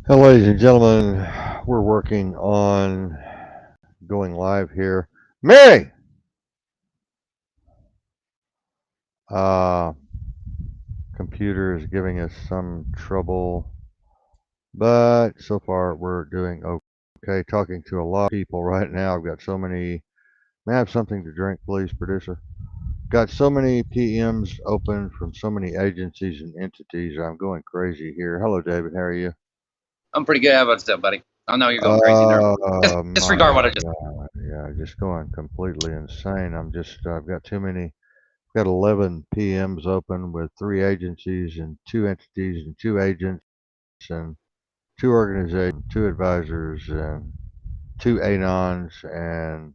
Hello, ladies and gentlemen. We're working on going live here. Mary! Uh, Computer is giving us some trouble, but so far we're doing okay. Talking to a lot of people right now. I've got so many. May I have something to drink, please, producer? Got so many PMs open from so many agencies and entities. I'm going crazy here. Hello, David. How are you? I'm pretty good. How about yourself, buddy? I know you're going crazy there. Disregard My what I just. God. Yeah, just going completely insane. I've got too many. Got 11 PMs open with 3 agencies and 2 entities and 2 agents and 2 organizations, 2 advisors and 2 anons and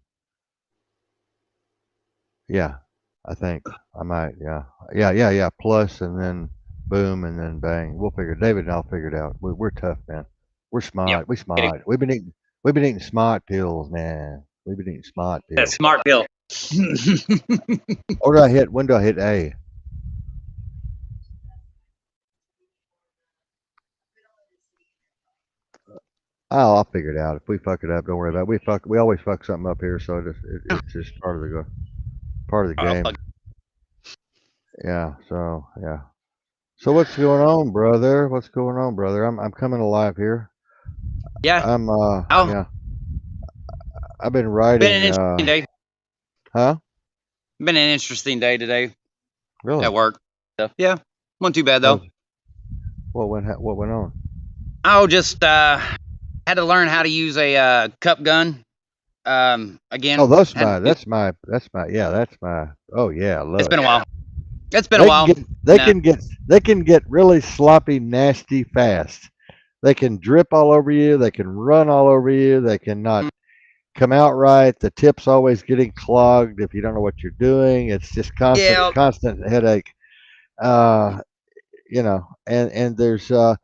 yeah, I think I might, yeah. Plus and then boom and then bang. We'll figure. David and I'll figure it out. We're tough, man. We're Yep. smart. We smart. We've been eating smart pills, man. We've been eating smart That pills. smart bill. Or do I hit? When do I hit A? Oh, I'll figure it out. If we fuck it up, don't worry about it. We always fuck something up here, so it's just part of the Oh, game. fuck. Yeah. So yeah. So what's going on, brother? What's going on, brother? I'm coming alive here. Yeah. I'm Oh, yeah. I've been been an writing interesting day. huh? Been an interesting day today Really? at work. Stuff. Yeah. Wasn't too bad What though. was what went on? Oh, just had to learn how to use a cup gun. Oh, Again, that's my oh yeah, I it's love been it. a while. It's been a They can while. get No. they can get really sloppy, nasty fast. They can drip all over you. They can run all over you. They cannot come out right. The tip's always getting clogged if you don't know what you're doing. It's just Yeah. constant headache. Uh, and there's the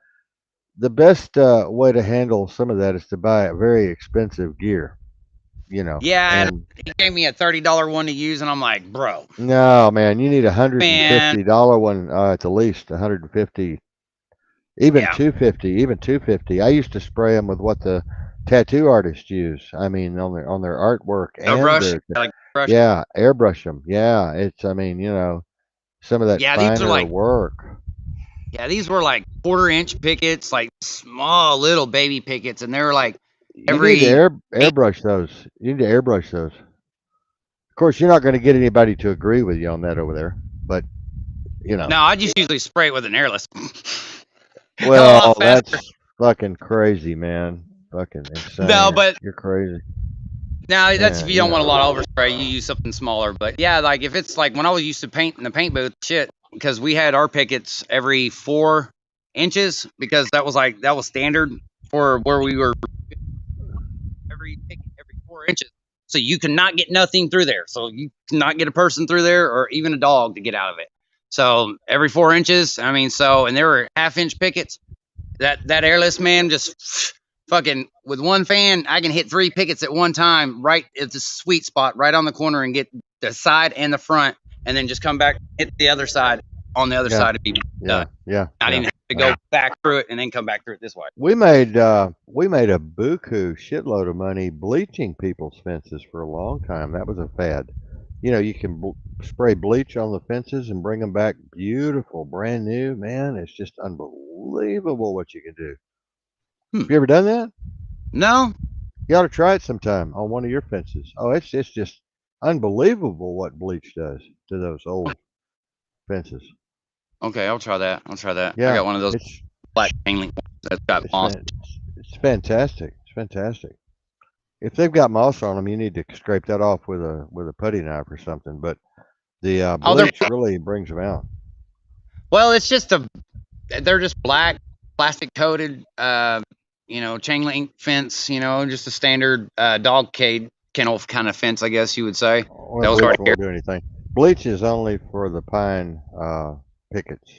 best way to handle some of that is to buy a very expensive gear. Yeah. And And he gave me a $30 one to use, and I'm like, bro, no, man, you need a hundred and man. fifty dollar one at the least. 150, even Yeah. 250, even 250. I used to spray them with what the tattoo artists use. I mean, on their artwork No and brush. their Like brush. yeah, airbrush them. Yeah, it's I mean, some of that Yeah. These are finer like. work. Yeah, these were like quarter-inch pickets, like small little baby pickets, and they were like You need to every. airbrush those. You need to airbrush those. Of course, you're not going to get anybody to agree with you on that over there, but you know. No, I just usually spray it with an airless. Hell, a Well, lot faster. that's fucking crazy, man. Fucking No, insane. but You're crazy, now that's if man. you don't want a lot of overspray, you use something smaller. But yeah, like if it's like when I was used to paint in the paint booth, shit, because we had our pickets every 4 inches because that was standard for where we were. Every picket every 4 inches. So you cannot get nothing through there. So you cannot get a person through there or even a dog to get out of it. So every 4 inches, I mean, and there were half-inch pickets. That airless man just fucking with one fan, I can hit 3 pickets at one time, right at the sweet spot, right on the corner, and get the side and the front, and then just come back, hit the other side on the other side and be done. I didn't have to go back through it and then come back through it this way. We made a buku shitload of money bleaching people's fences for a long time. That was a fad. You can spray bleach on the fences and bring them back beautiful, brand new. Man, it's just unbelievable what you can do. Have you ever done that? No. You ought to try it sometime on one of your fences. Oh, it's just unbelievable what bleach does to those old fences. Okay, I'll try that. Yeah, I got one of those it's black chain link that's got it's moss. it's fantastic. It's fantastic. If they've got moss on them, you need to scrape that off with a putty knife or something. But the bleach really brings them out. Well, it's just they're just black, plastic coated, chain link fence. Just a standard dog kennel kind of fence, I guess you would say. Well, That was bleach hard to won't do anything. Bleach is only for the pine pickets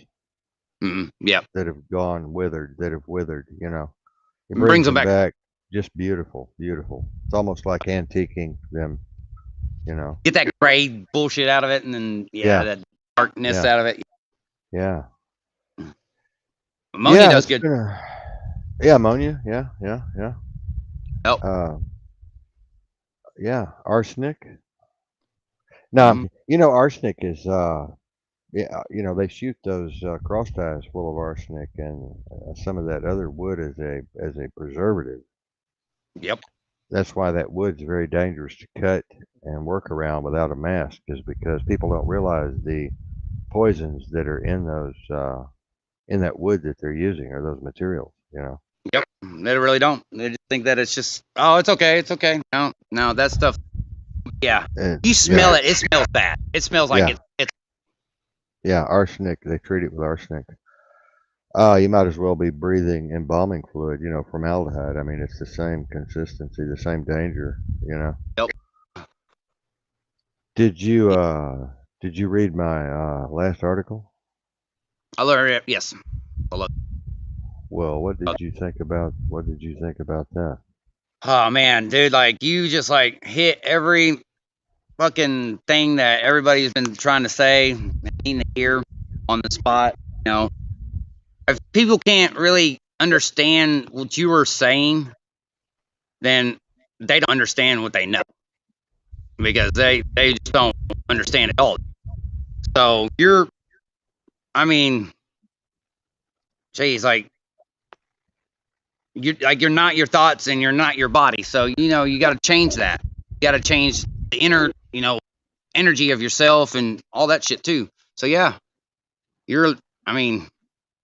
Yeah, that have withered. It brings them back just beautiful, beautiful. It's almost like antiquing them. Get that gray bullshit out of it, and then that darkness out of it. Yeah. Ammonia does it's good. Yeah, ammonia. Yeah, yeah, yeah. Yep. Uh, yeah, arsenic. Hmm. Now, arsenic is yeah, they shoot those cross ties full of arsenic and some of that other wood as a preservative. Yep. That's why that wood's very dangerous to cut and work around without a mask, is because people don't realize the poisons that are in that wood that they're using or those materials. Yep. They really don't. They just think that it's just, oh, it's okay. It's okay. No, no, that stuff. Yeah. And You smell yeah, it. It smells bad. It smells like yeah, it's, yeah, arsenic. They treat it with arsenic. You might as well be breathing embalming fluid, formaldehyde. I mean, it's the same consistency, the same danger. yep. Did you did you read my last article? I learned it. Yes. I love Well, it. what did you think about that? Oh man, dude, like you just like hit every fucking thing that everybody's been trying to say and needing to hear on the spot. You know, if people can't really understand what you were saying, then they don't understand what they know because they just don't understand it all. So I mean, geez, like you're not your thoughts and you're not your body. So you got to change that. You got to change the inner energy of yourself and all that shit too. So yeah, you're. I mean,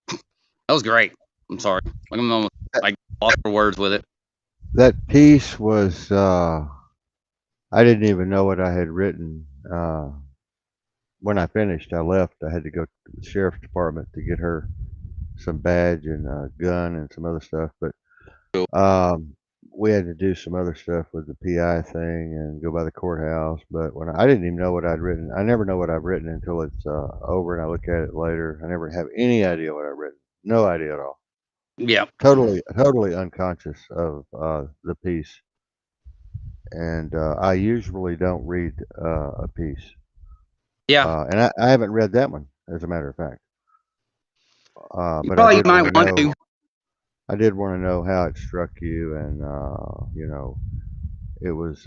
that was great. I'm sorry. Like I'm almost like lost for words with it. That piece was I didn't even know what I had written. When I finished, I left. I had to go to the sheriff's department to get her some badge and a gun and some other stuff. But Cool. um, we had to do some other stuff with the PI thing and go by the courthouse. But when I didn't even know what I'd written. I never know what I've written until it's over and I look at it later. I never have any idea what I've written. No idea at all. Yeah. Totally unconscious of the piece. And I usually don't read a piece. Yeah. And I haven't read that one, as a matter of fact. You But I probably did might want to want know. to. I did want to know how it struck you, and it was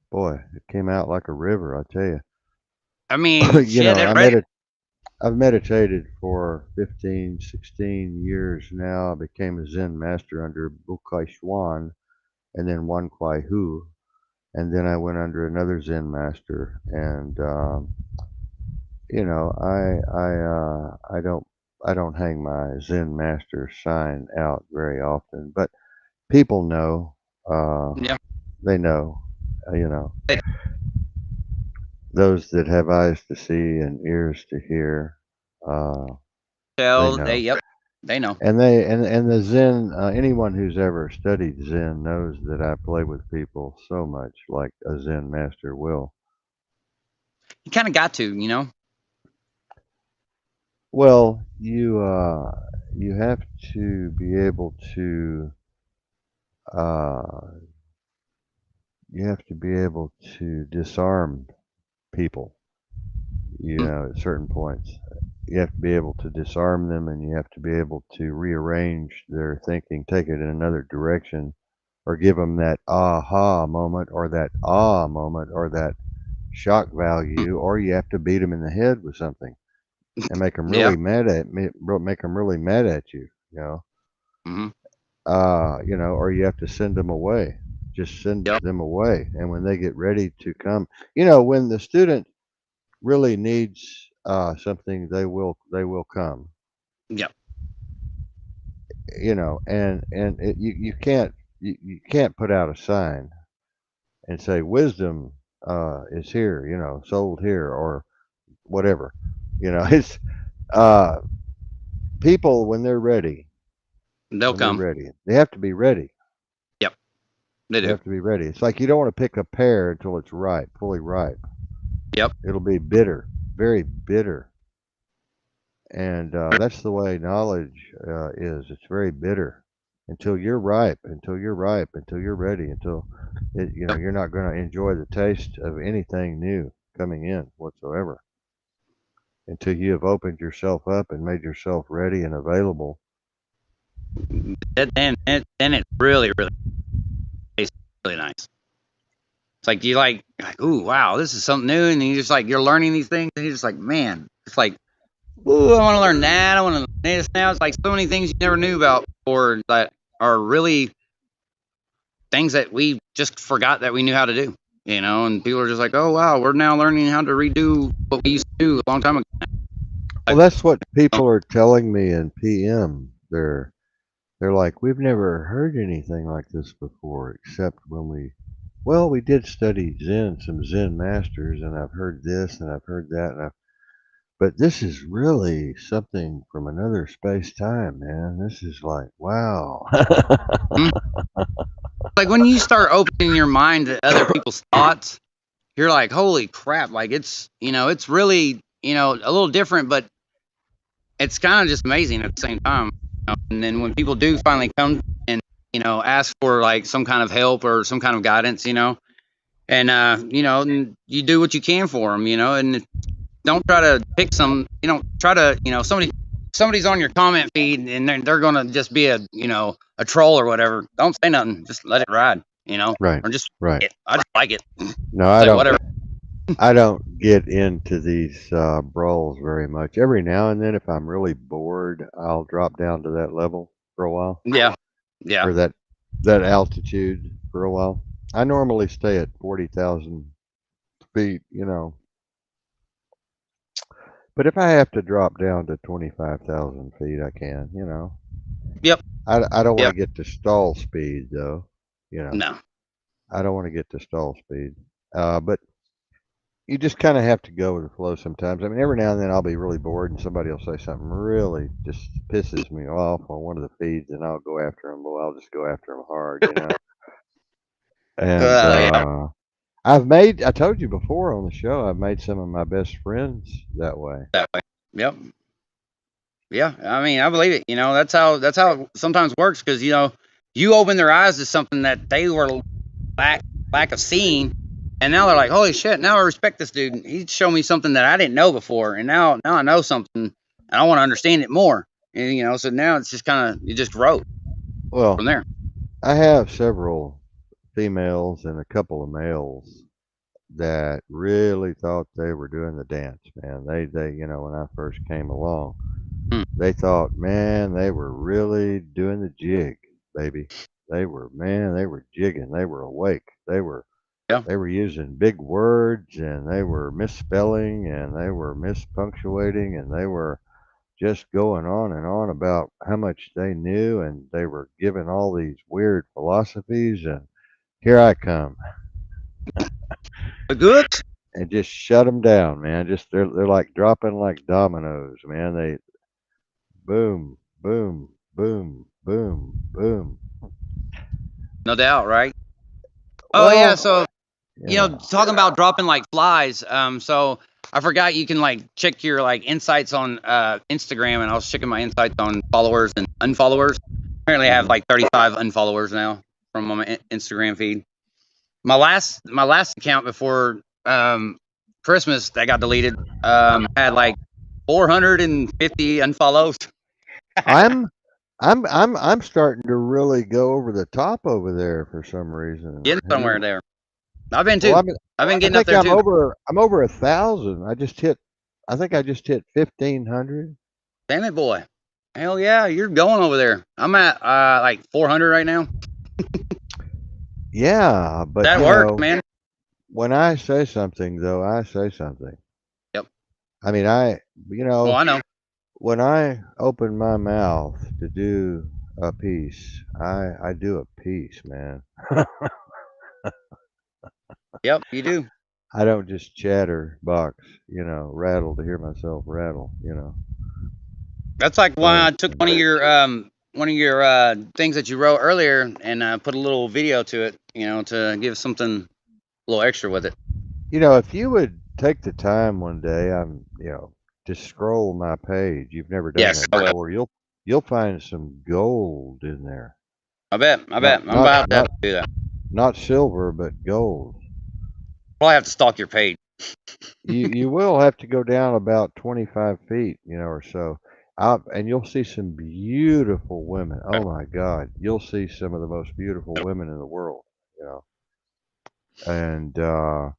boy, it came out like a river. I tell you. I mean, you shit. know, It I read. medit I've meditated for 15, 16 years now. I became a Zen master under Bukai Schwan, and then Wan Kwai Hu, and then I went under another Zen master, and I don't hang my Zen master sign out very often, but people know. Uh, Yeah. they know. You know, those that have eyes to see and ears to hear. Uh, they Tell they. know. Yep. They know. And the Zen. Anyone who's ever studied Zen knows that I play with people so much like a Zen master will. You kind of got to. Well, you have to be able to uh, disarm people, Mm, at certain points. You have to be able to disarm them and you have to be able to rearrange their thinking, take it in another direction, or give them that aha moment or that moment or that shock mm, value, or you have to beat them in the head with something and make them yeah. really mad at me, make them really mad at you, Hmm. or you have to send them away. Just send Yep. them away. And when they get ready to come, when the student really needs something, they will come. Yep. And you can't put out a sign and say wisdom is here, sold here or whatever. It's uh, people They'll when they're come. ready, they have to be ready. Yep. They They do. have to be ready. It's like you don't want to pick a pear until it's ripe, fully ripe. Yep. It'll be bitter, very bitter. And that's the way knowledge is. It's very bitter until you're ripe, until you're ready, until Yep. you're not going to enjoy the taste of anything new coming in whatsoever until you have opened yourself up and made yourself ready and available Then it really, really tastes really nice. It's like you like, ooh, wow, this is something new, and you just like you're learning these things, and you're just like, man, it's like, ooh, I want to learn that. I want to learn this now. It's like so many things you never knew about, or that are really things that we just forgot that we knew how to do. And people are just like, oh wow, we're now learning how to redo what we used to do a long time ago. Well, Like, that's what people are telling me in PM. They're like, we've never heard anything like this before, except when we did study Zen, some Zen masters, and I've heard this and I've heard that, but this is really something from another space time, man. This is like, wow. hmm? Like when you start opening your mind to other people's thoughts, you're like, holy crap! Like it's really a little different, but it's kind of just amazing at the same time. And then when people do finally come and ask for like some kind of help or some kind of guidance, and and you do what you can for them, and don't try to pick some. You don't try to somebody's on your comment feed and they're gonna just be a troll or whatever. Don't say nothing. Just let it ride, Right, or just right. like it. I just like it. No, It's like whatever. I don't get into these brawls very much. Every now and then, if I'm really bored, I'll drop down to that level for a while, Yeah, yeah. or that altitude for a while. I normally stay at 40,000 feet, but if I have to drop down to 25,000 feet, I can, Yep, I don't want yep. to get to stall speed though, you know. No. I don't want to get to stall speed. But you just kind of have to go with the flow sometimes. I mean, every now and then I'll be really bored and somebody will say something really just pisses me off on one of the feeds, and I'll go after them. Well, I'll just go after them hard. And Yeah. I told you before on the show, I've made some of my best friends that way. That way. Yep. Yeah. I mean, I believe it. That's how it sometimes works because you open their eyes to something that they were lack lack of seeing, and now they're like, holy shit! Now I respect this dude. He showed me something that I didn't know before, and now I know something, and I want to understand it more. And so now it's just kind of you just grow from Well, there. I have several females and a couple of males that really thought they were doing the dance, man. When I first came along, Hmm. they thought, man, they were really doing the jig, baby. They were jigging. They were awake. Yeah. They were using big words, and they were misspelling, and they were mispunctuating, and they were just going on and on about how much they knew, and they were giving all these weird philosophies, and here I come The goods. and just shut them down, man. Just they're like dropping like dominoes, man. They boom, boom, boom, boom, boom. No doubt, right? Oh yeah. Well, So yeah. talking about dropping like flies. So I forgot you can like check your like insights on Instagram, and I was checking my insights on followers and unfollowers. Apparently, I have Hmm. like 35 unfollowers now from my Instagram feed. My last account before Christmas that got deleted had like 450 unfollows. I'm I'm starting to really go over the top over there for some reason. Getting Have somewhere you? there. I've been Well, too. I've been I getting up think there too. I'm over 1,000. I think I just hit 1,500. Damn it, boy. Hell yeah, you're going over there. I'm at like 400 right now. Yeah, but That works, man. when I say something though, I say something. Yep. I mean, you Well, know, I know. when I open my mouth to do a piece, I do a piece, man. Yep, you do. I don't just chatter box, rattle to hear myself rattle. That's like why So I took one of your things that you wrote earlier and put a little video to it, to give something a little extra with it. if you would take the time one day, to scroll my page. You've never done Yes, that I will. before. You'll find some gold in there. I bet. I Not bet. I'm not about to have not to do that. not silver, but gold. Probably have to stalk your page. You will have to go down about 25 feet, or so. And you'll see some beautiful women. Oh my God, you'll see some of the most beautiful women in the world. You know, and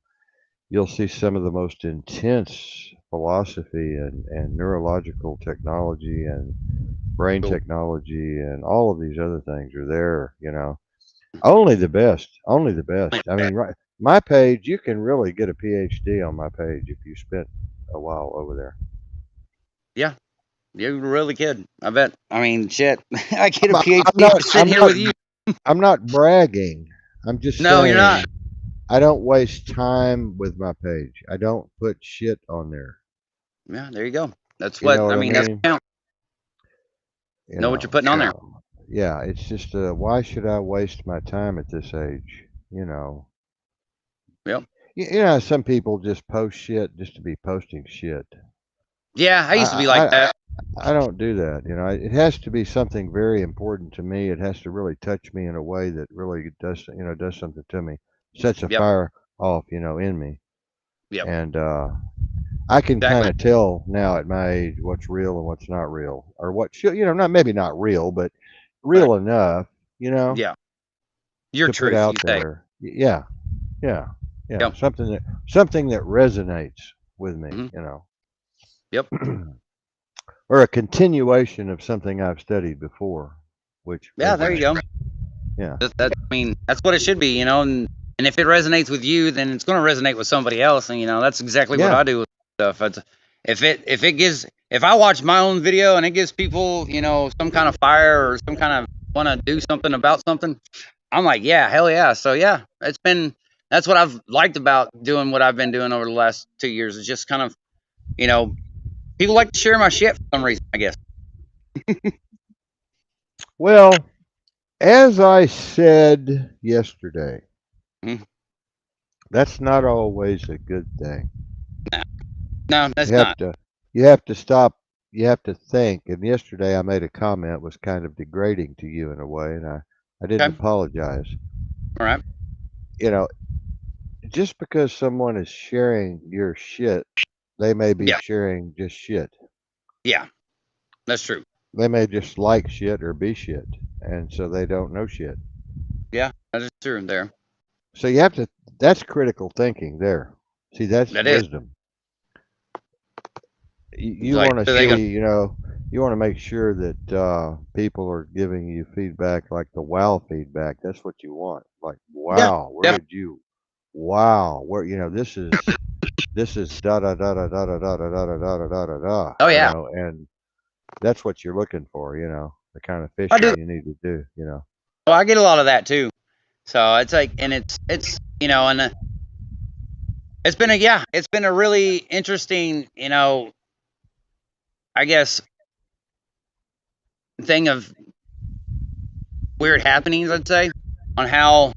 you'll see some of the most intense philosophy and neurological technology and brain Cool. technology and all of these other things are there. You know, only the best. Only the best. I mean, right. My page, you can really get a PhD on my page if you spent a while over there. Yeah, you really could. I bet. I mean, shit. I get a I'm, I'm PhD not. for sitting I'm here not. with you. I'm not bragging. I'm just No, you're not. saying I don't waste time with my page. I don't put shit on there. Yeah, there you go. That's You what know what I I mean. That's mean? what counts. You Know what you're know, putting on there. so yeah, it's just why should I waste my time at this age? You know, Yep. you know, some people just post shit just to be posting shit. Yeah, I I used to be like I that. I don't do that. You know, it has to be something very important to me. It has to really touch me in a way that really does does something to me, sets a Yep. fire off in me, Yep. and I can kind Exactly. of tell now at my age what's real and what's not real, or what should not maybe not real, but Right. real enough, Yeah. Your to put truth, out you say. there. Yeah, yeah, yeah, Yep. something that resonates with me, Hmm. Yep. or a continuation of something I've studied before, which Yeah, there you resonates. go. Yeah, I mean, that's what it should be, and if it resonates with you, then it's going to resonate with somebody else, and that's exactly what yeah. I do with stuff. If I watch my own video and it gives people, some kind of fire or some kind of want to do something about something, I'm like, yeah, hell yeah. So yeah, that's what I've liked about doing what I've been doing over the last 2 years. It's just kind of, you know, people like to share my shit for some reason, I guess. Well, as I said yesterday, Mhm. that's not always a good thing. No, that's You have not. to you have to stop. You have to think. And yesterday I made a comment was kind of degrading to you in a way, and I didn't Okay. apologize. All right. You know, just because someone is sharing your shit, they may be Yeah. sharing just shit. Yeah. That's true. They may just like shit or be shit, and so they don't know shit. Yeah. That is true there. So you have to. That's critical thinking there. See, that's That is. wisdom. You Like, want to what are they going see, you want to make sure that people are giving you feedback like the wow feedback. That's what you want. Like, Yeah, wow, where definitely. did you, wow, where, this is da da da da da da da da da da da da da da, Oh, yeah. and that's what you're looking for, the kind of I do. fishing you need to do. Well, I get a lot of that too. So it's like, and and it's been a really interesting, I guess, thing of weird happenings, I'd say, on how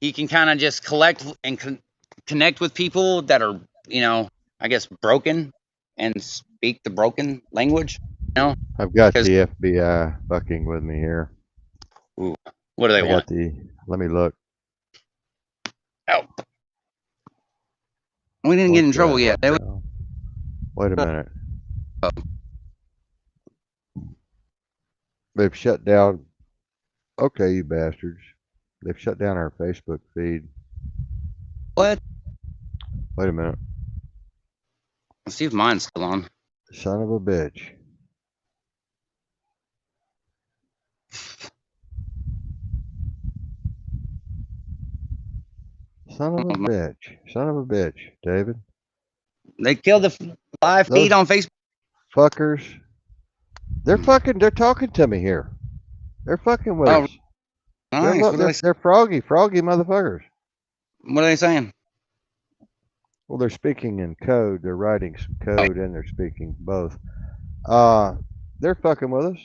you can kind of just collect and connect with people that are, I guess, broken and speak the broken language, I've got because, the FBI fucking with me here. what do they I want? got let me look. Oh, we didn't get What in trouble the yet, did we? hell? Wait a minute. They've shut down. Okay, you bastards. They've shut down our Facebook feed. What? Wait a minute. Let's see if mine's still on. Son of a bitch. Son of a bitch. Son of a bitch, David. They killed the live feed Those on Facebook. fuckers. They're talking to me here. They're fucking with Oh, us. nice. What are They're froggy motherfuckers. what are they saying? Well, they're speaking in code. They're writing some Oh, code and they're speaking both. Uh, they're fucking with us.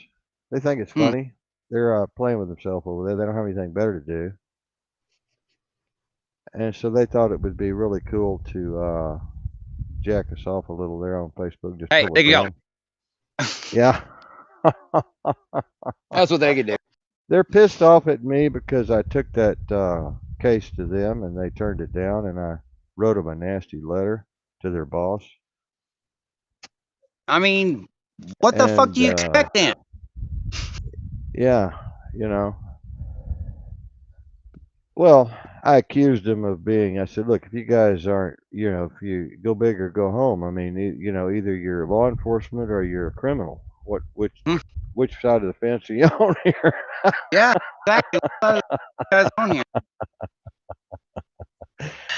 They think it's hmm. funny. They're playing with themselves over there. They don't have anything better to do. And so they thought it would be really cool to jack us off a little there on Facebook, just Hey, pull they us could go. down. Yeah. That's what they could do. They're pissed off at me because I took that case to them and they turned it down, and I wrote them a nasty letter to their boss. I mean, What the fuck And do you expect then? yeah, you know, well, I accused him of being. I said, look, if you guys aren't, if you go big or go home. I mean, either you're law enforcement or you're a criminal. Hmm, Which side of the fence are you on here? yeah, exactly. What guys on here?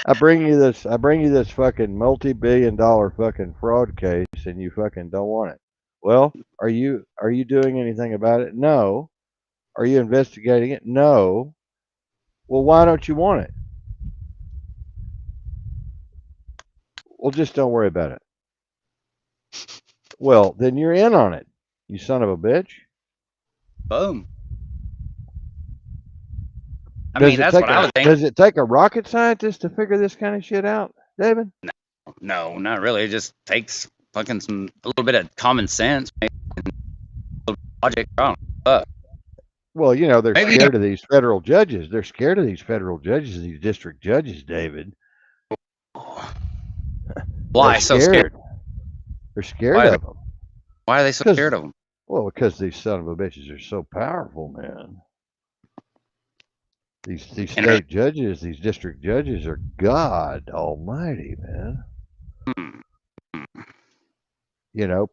I bring you this fucking multi-billion-dollar fucking fraud case, and you fucking don't want it. Well, are you doing anything about it? No. Are you investigating it? No. Well, why don't you want it? Well, just don't worry about it. Well, then you're in on it, you son of a bitch. Boom. I mean, that's what I would think. Does it take a rocket scientist to figure this kind of shit out, David? No, not really. It just takes fucking a little bit of common sense, maybe logic. I don't know. Well, they're Maybe scared of these federal judges. They're scared of these federal judges, these district judges, David. They're why so scared? scared. They're scared Why are they, of them. why are they so Because, scared of them? well, because these son of a bitches are so powerful, man. These Inter- state judges, these district judges are God Almighty, man. hmm,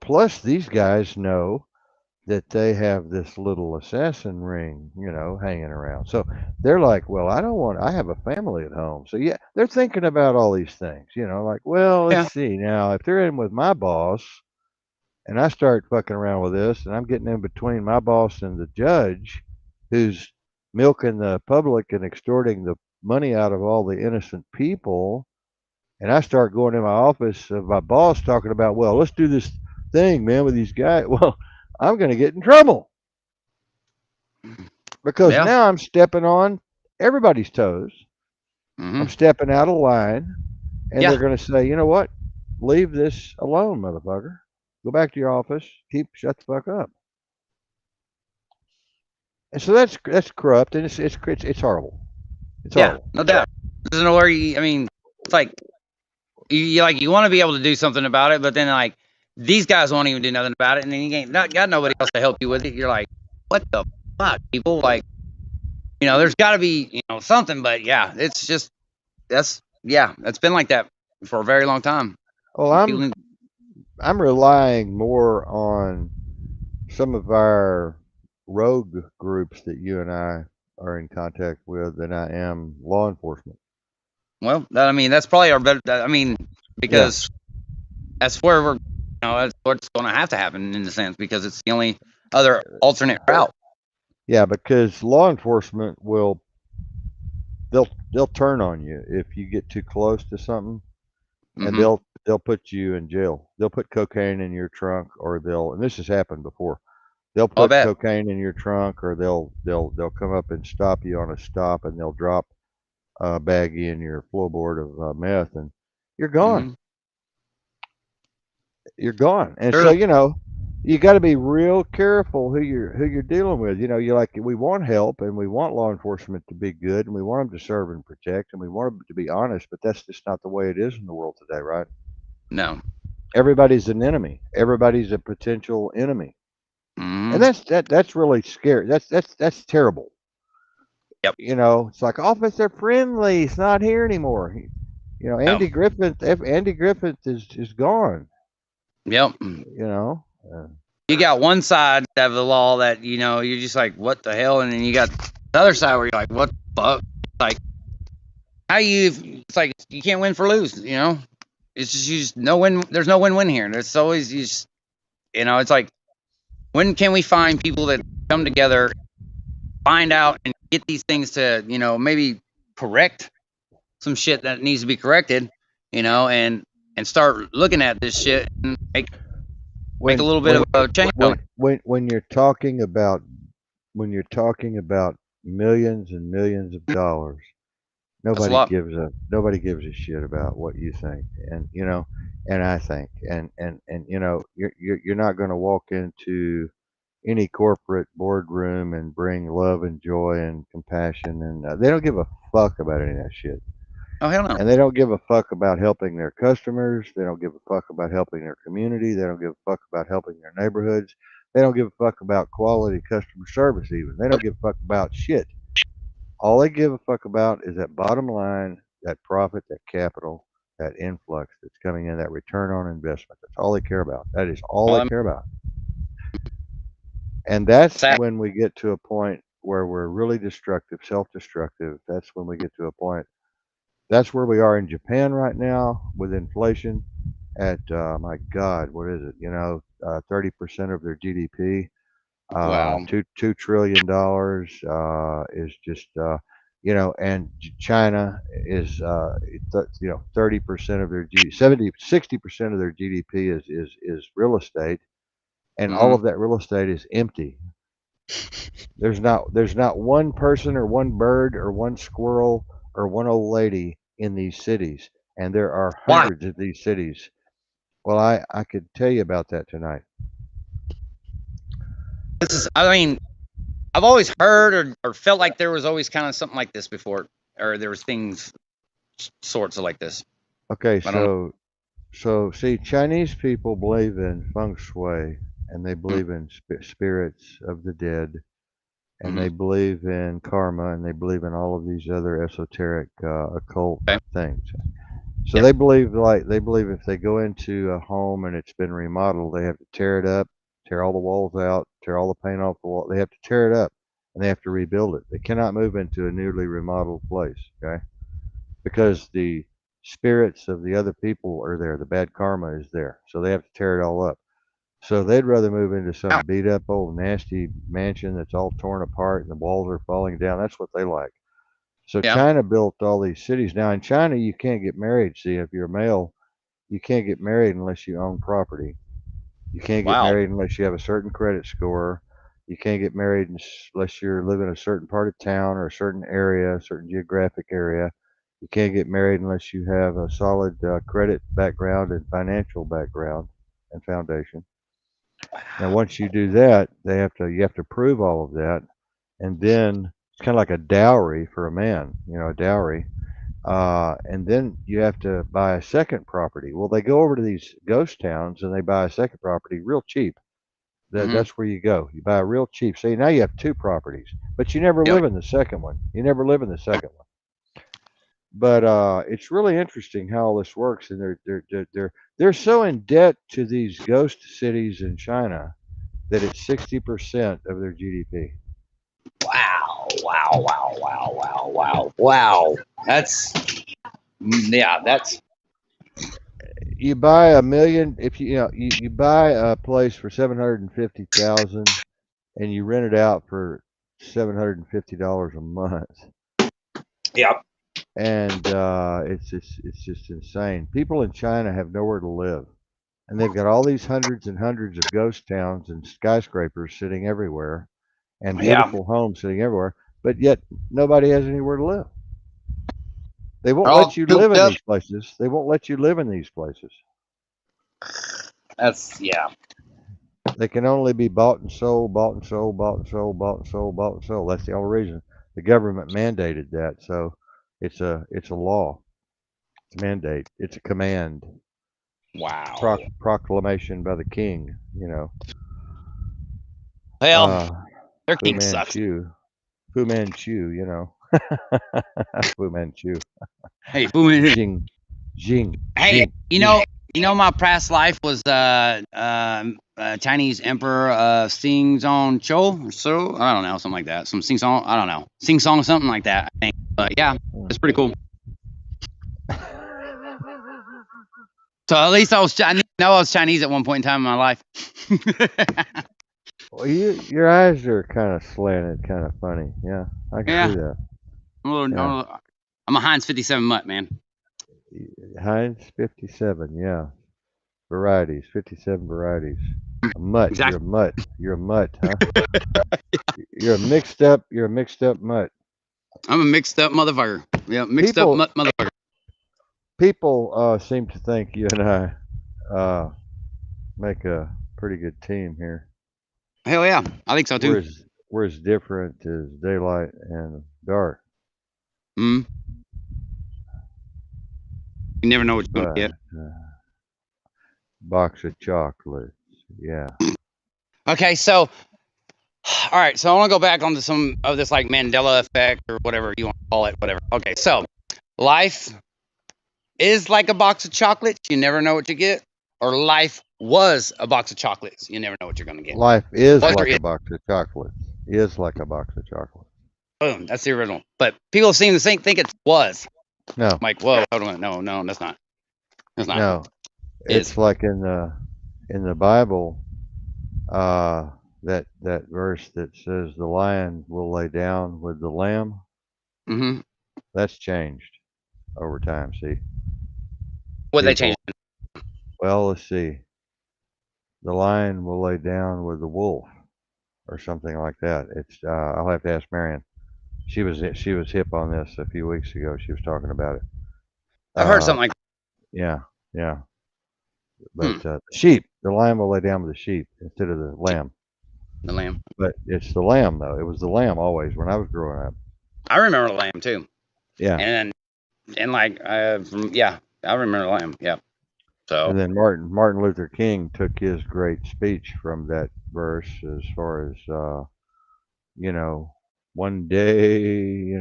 Plus these guys know that they have this little assassin ring, hanging around. So they're like, well, I have a family at home. So yeah, they're thinking about all these things, like, well, let's yeah. see now, if they're in with my boss and I start fucking around with this and I'm getting in between my boss and the judge who's milking the public and extorting the money out of all the innocent people, and I start going in my office of my boss talking about, well, let's do this thing, man, with these guys. Well, I'm going to get in trouble because Yeah. now I'm stepping on everybody's toes. Hmm. I'm stepping out of line, and Yeah. they're going to say, you know what? Leave this alone, motherfucker. Go back to your office. Shut the fuck up. And so that's corrupt, and it's horrible. It's Yeah. horrible. No doubt. There's nowhere you, I mean, it's like you want to be able to do something about it, but then like these guys won't even do nothing about it, and then you ain't not got nobody else to help you with it. You're like, what the fuck, people? Like, there's got to be something, but yeah, it's just that's been like that for a very long time. Well, People, I'm relying more on some of our rogue groups that you and I are in contact with than I am law enforcement. well, I mean, that's probably our better. I mean, Yeah, because that's where that's what's going to have to happen in a sense because it's the only other alternate route. yeah, because law enforcement they'll turn on you if you get too close to something, and Hmm. they'll put you in jail. They'll put cocaine in your trunk, or and this has happened before. They'll I'll put bet. cocaine in your trunk, or they'll come up and stop you on a stop, and they'll drop a baggie in your floorboard of meth, and you're gone. Hmm. You're gone. And so Sure. you got to be real careful who you're dealing with. You're like, we want help and we want law enforcement to be good and we want them to serve and protect and we want them to be honest, but that's just not the way it is in the world today, right? No. Everybody's an enemy. Everybody's a potential enemy, and Hmm. that's really scary. That's terrible. Yep. It's like Officer Friendly. He's not here anymore. No. Andy Griffith is gone. Yep. You know. Uh, You got one side of the law that you're just like, what the hell, and then you got the other side where you're like, what the fuck? Like, how you? It's like you can't win for lose. It's just you just no win. There's no win-win here. There's always you just it's like when can we find people that come together, find out, and get these things to maybe correct some shit that needs to be corrected, and start looking at this shit and make a when little bit of when a change on it. when you're talking about millions and millions of dollars, That's a lot. nobody gives a shit about what you think, and and I think, and you're not going to walk into any corporate boardroom and bring love and joy and compassion, and they don't give a fuck about any of that shit. Oh hell no. And they don't give a fuck about helping their customers. They don't give a fuck about helping their community. They don't give a fuck about helping their neighborhoods. They don't give a fuck about quality customer service even. They don't give a fuck about shit. All they give a fuck about is that bottom line, that profit, that capital, that influx that's coming in, that return on investment. That's all they care about. That is all Oh, they I'm care about. And that's sad. when we get to a point where we're really destructive, self destructive. That's when we get to a point. That's where we are in Japan right now with inflation at, my God, what is it? 30% of their GDP. Wow. $2 trillion is just, and China is, 30% of their 60% of their GDP is real estate, and all Mm-hmm. of that real estate is empty. There's not one person or one bird or one squirrel or one old lady in these cities, and there are Why? hundreds of these cities. Well, I could tell you about that tonight. This is. I mean, I've always heard or felt like there was always kind of something like this before, or there was things sorts of like this. Okay, I don't know. so see, Chinese people believe in feng shui, and they believe in spirits of the dead, and Mm-hmm. they believe in karma, and they believe in all of these other esoteric, occult Okay. things. So Yep. they believe if they go into a home and it's been remodeled, they have to tear it up, tear all the walls out, tear all the paint off the wall. They have to tear it up and they have to rebuild it. They cannot move into a newly remodeled place, okay? Because the spirits of the other people are there. The bad karma is there. So they have to tear it all up. So they'd rather move into Wow. some beat up old nasty mansion that's all torn apart and the walls are falling down. That's what they like. So Yeah. China built all these cities. Now in China, you can't get married. See, if you're a male, you can't get married unless you own property. You can't get Wow. married unless you have a certain credit score. You can't get married unless you're living in a certain part of town or a certain area, a certain geographic area. You can't get married unless you have a solid, credit background and financial background and foundation. Now, once you do that, you have to prove all of that, and then it's kind of like a dowry for a man, a dowry. And then you have to buy a second property. Well, they go over to these ghost towns and they buy a second property real cheap. Mm-hmm. That's where you go. You buy real cheap. So now you have two properties, but you never Yep. live in the second one. You never live in the second one. But it's really interesting how all this works, and they're so in debt to these ghost cities in China that it's 60% of their GDP. Wow. Wow. Wow. Wow. Wow. Wow. Wow. That's yeah. That's You buy a million if you buy a place for 750,000 and you rent it out for $750 a month, yeah. and it's just insane. People in China have nowhere to live, and they've got all these hundreds and hundreds of ghost towns and skyscrapers sitting everywhere, and Yeah. beautiful homes sitting everywhere, but yet nobody has anywhere to live. They They're won't all let you live cooped in up. these places. They won't let you live in these places. That's yeah. They can only be bought and sold, bought and sold, bought and sold, bought and sold, bought and sold. That's the only reason. The government mandated that, so it's a law. It's a mandate. It's a command. Wow. Proclamation by the king. Well, Uh, their Fu king sucks. Manchu. Fu Manchu. Fu Manchu. Hey, boom. Jing, Jing, Hey, Jing, Jing. my past life was Chinese Emperor Sing Song Cho, so I don't know, something like that. Some sing song, I don't know, sing song, something like that. I think, but yeah, it's pretty cool. So at least I know I was Chinese at one point in time in my life. Well, your eyes are kind of slanted, kind of funny. Yeah, I can see Yeah, that. Yeah. I'm a Heinz 57 mutt, man. Heinz 57. Yeah. Varieties, 57 varieties. A mutt. You're a Exactly. mutt. You're a mutt, huh? You're a mixed up mutt. I'm a mixed up motherfucker. Yeah, mixed up People mutt motherfucker. people seem to think you and I uh, make a pretty good team here. Hell yeah, I think so too. We're as different as daylight and dark. Mm. You never know what you're gonna but get. box of chocolates. Yeah. Okay, so all right, so I want to go back onto some of this like Mandela effect or whatever you want to call it, whatever. Okay, so life is like a box of chocolates. You never know what you get, or life was a box of chocolates. You never know what you're gonna get. Life is Was or like is? a box of chocolates. Is like a box of chocolates. Boom. That's the original. But people seem to think it was. No, I'm like, whoa, hold on, no, that's not. That's not. no. Is. It's like in the Bible, that verse that says the lion will lay down with the lamb. Mm-hmm. That's changed over time. See, What they people. changed? Well, let's see. The lion will lay down with the wolf, or something like that. It's. I'll have to ask Marion. She was hip on this a few weeks ago. She was talking about it. I've heard Uh, something like yeah, yeah. hmm, But sheep, the lion will lay down with the sheep instead of the lamb. the lamb. But it's the lamb though. It was the lamb always when I was growing up. I remember the lamb too, Yeah. and like yeah, I remember the lamb. Yeah. So And then Martin Luther King took his great speech from that verse as far as you know, one day,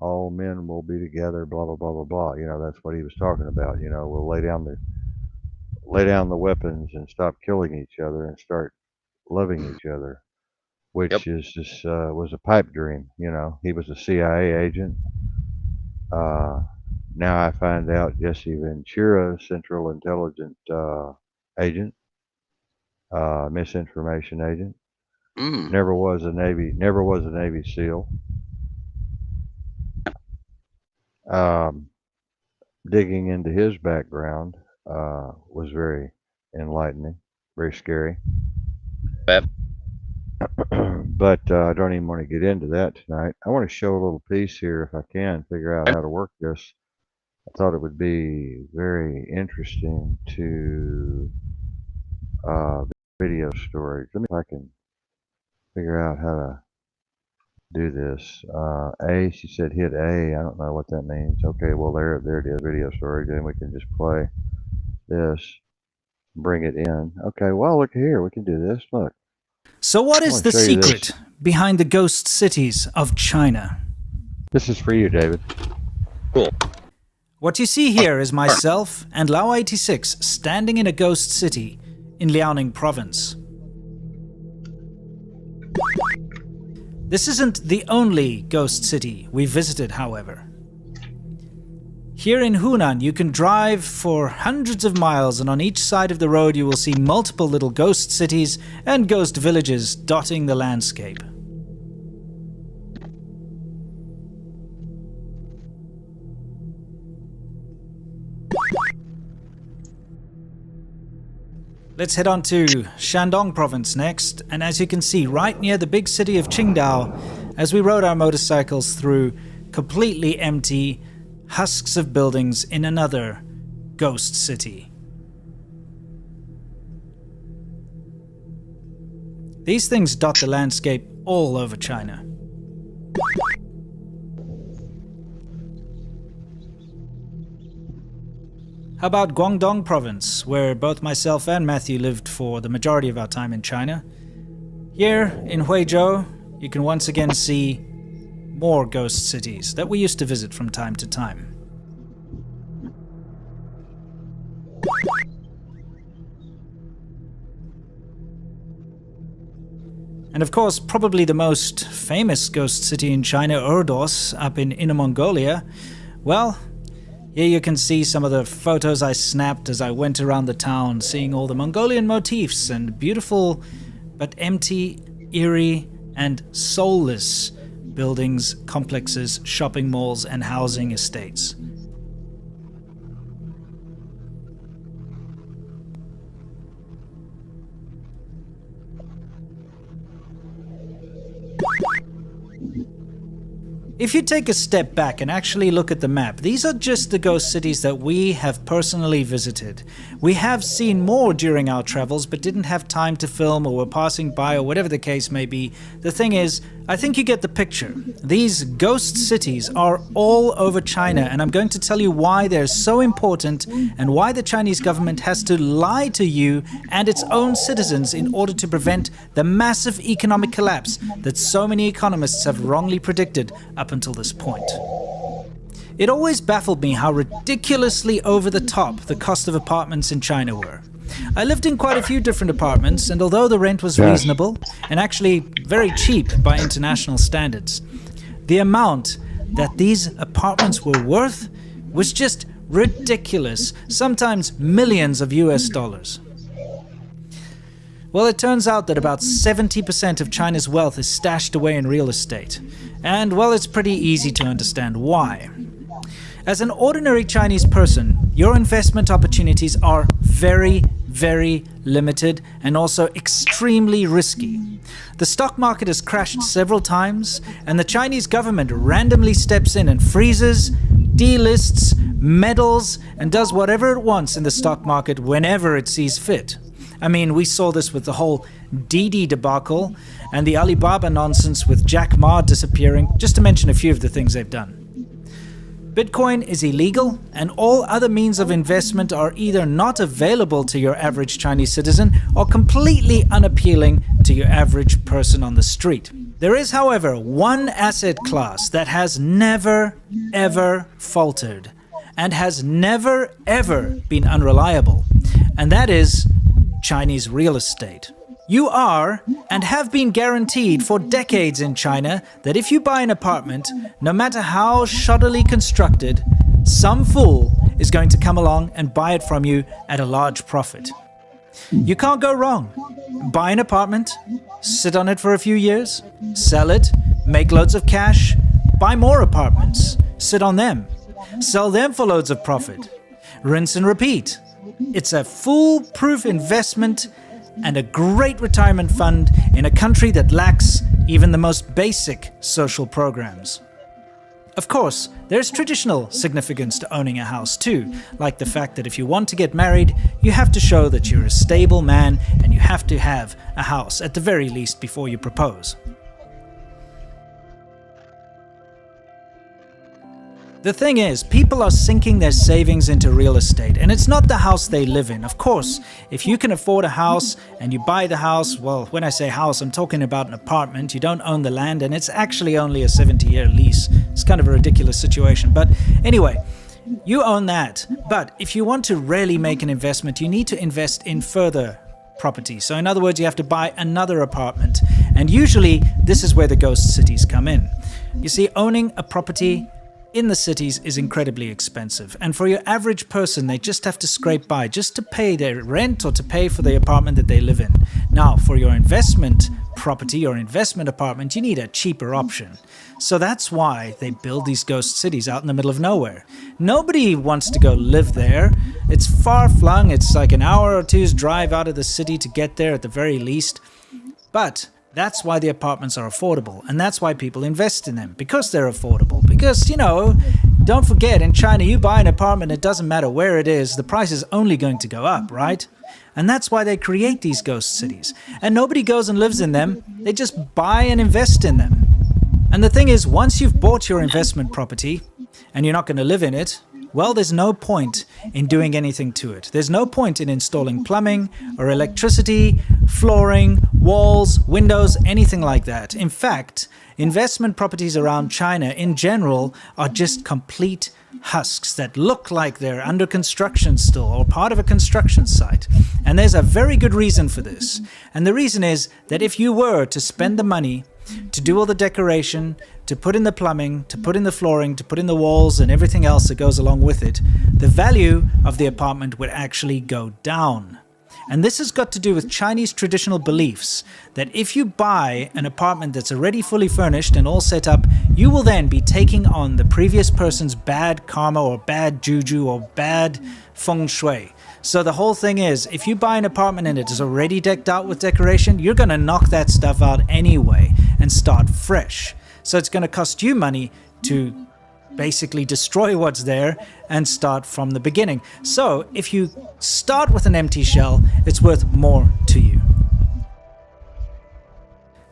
all men will be together, blah blah blah blah blah. That's what he was talking about. We'll lay down the weapons and stop killing each other and start loving each other, yep. which is just was a pipe dream. He was a CIA agent. Uh, Now I find out Jesse Ventura, Central Intelligence agent, misinformation agent. Mm. Never was a Navy SEAL. Um, Digging into his background was very enlightening, very scary. But But I don't even want to get into that tonight. I want to show a little piece here if I can figure out how to work this. I thought it would be very interesting to uh, video storage. Let me see if I can figure out how to do this. She said hit A. I don't know what that means. Okay, well there it is, video storage, and we can just play this, bring it in. Okay, well look here, we can do this. Look, So, what I is want to the show you this. secret behind the ghost cities of China? This is for you, David. cool. What you see here is myself and Lao 86 standing in a ghost city in Liaoning province. This isn't the only ghost city we visited, however. Here in Hunan, you can drive for hundreds of miles, and on each side of the road you will see multiple little ghost cities and ghost villages dotting the landscape. Let's head on to Shandong province next, and as you can see, right near the big city of Qingdao, as we rode our motorcycles through completely empty husks of buildings in another ghost city. These things dot the landscape all over China. How about Guangdong province, where both myself and Matthew lived for the majority of our time in China? Here in Huizhou, you can once again see more ghost cities that we used to visit from time to time. And of course, probably the most famous ghost city in China, Ordos, up in Inner Mongolia, well, here you can see some of the photos I snapped as I went around the town, seeing all the Mongolian motifs and beautiful but empty, eerie, and soulless buildings, complexes, shopping malls, and housing estates. If you take a step back and actually look at the map, these are just the ghost cities that we have personally visited. We have seen more during our travels, but didn't have time to film or were passing by or whatever the case may be. The thing is, I think you get the picture. These ghost cities are all over China, and I'm going to tell you why they're so important and why the Chinese government has to lie to you and its own citizens in order to prevent the massive economic collapse that so many economists have wrongly predicted up until this point. It always baffled me how ridiculously over the top the cost of apartments in China were. I lived in quite a few different apartments, and although the rent was reasonable and actually very cheap by international standards, the amount that these apartments were worth was just ridiculous, sometimes millions of US dollars. Well, it turns out that about 70% of China's wealth is stashed away in real estate, and well, it's pretty easy to understand why. As an ordinary Chinese person, your investment opportunities are very limited and also extremely risky. The stock market has crashed several times, and the Chinese government randomly steps in and freezes, delists, meddles, and does whatever it wants in the stock market whenever it sees fit. I mean, we saw this with the whole Didi debacle and the Alibaba nonsense with Jack Ma disappearing, just to mention a few of the things they've done. Bitcoin is illegal, and all other means of investment are either not available to your average Chinese citizen or completely unappealing to your average person on the street. There is, however, one asset class that has never, ever faltered and has never, ever been unreliable, and that is Chinese real estate. You are and have been guaranteed for decades in China that if you buy an apartment, no matter how shoddily constructed, some fool is going to come along and buy it from you at a large profit. You can't go wrong. Buy an apartment, sit on it for a few years, sell it, make loads of cash, buy more apartments, sit on them, sell them for loads of profit. Rinse and repeat. It's a foolproof investment and a great retirement fund in a country that lacks even the most basic social programs. Of course, there's traditional significance to owning a house too, like the fact that if you want to get married, you have to show that you're a stable man and you have to have a house at the very least before you propose. The thing is, people are sinking their savings into real estate, and it's not the house they live in. Of course, if you can afford a house and you buy the house, well, when I say house, I'm talking about an apartment. You don't own the land, and it's actually only a 70-year lease. It's kind of a ridiculous situation. But anyway, you own that. But if you want to really make an investment, you need to invest in further property. So in other words, you have to buy another apartment. And usually, this is where the ghost cities come in. You see, owning a property in the cities is incredibly expensive, and for your average person, they just have to scrape by just to pay their rent or to pay for the apartment that they live in. Now, for your investment property or investment apartment, you need a cheaper option. So that's why they build these ghost cities out in the middle of nowhere. Nobody wants to go live there. It's far-flung. It's like an hour or two's drive out of the city to get there at the very least. But that's why the apartments are affordable, and that's why people invest in them, because they're affordable. Because, you know, don't forget, in China, you buy an apartment, it doesn't matter where it is, the price is only going to go up, right? And that's why they create these ghost cities. And nobody goes and lives in them, they just buy and invest in them. And the thing is, once you've bought your investment property, and you're not going to live in it, well, there's no point in doing anything to it. There's no point in installing plumbing or electricity, flooring, walls, windows, anything like that. In fact, investment properties around China in general are just complete husks that look like they're under construction still or part of a construction site. And there's a very good reason for this. And the reason is that if you were to spend the money to do all the decoration, to put in the plumbing, to put in the flooring, to put in the walls and everything else that goes along with it, the value of the apartment would actually go down. And this has got to do with Chinese traditional beliefs that if you buy an apartment that's already fully furnished and all set up, you will then be taking on the previous person's bad karma or bad juju or bad feng shui. So the whole thing is, if you buy an apartment and it is already decked out with decoration, you're going to knock that stuff out anyway and start fresh. So it's going to cost you money to basically destroy what's there and start from the beginning. So if you start with an empty shell, it's worth more to you.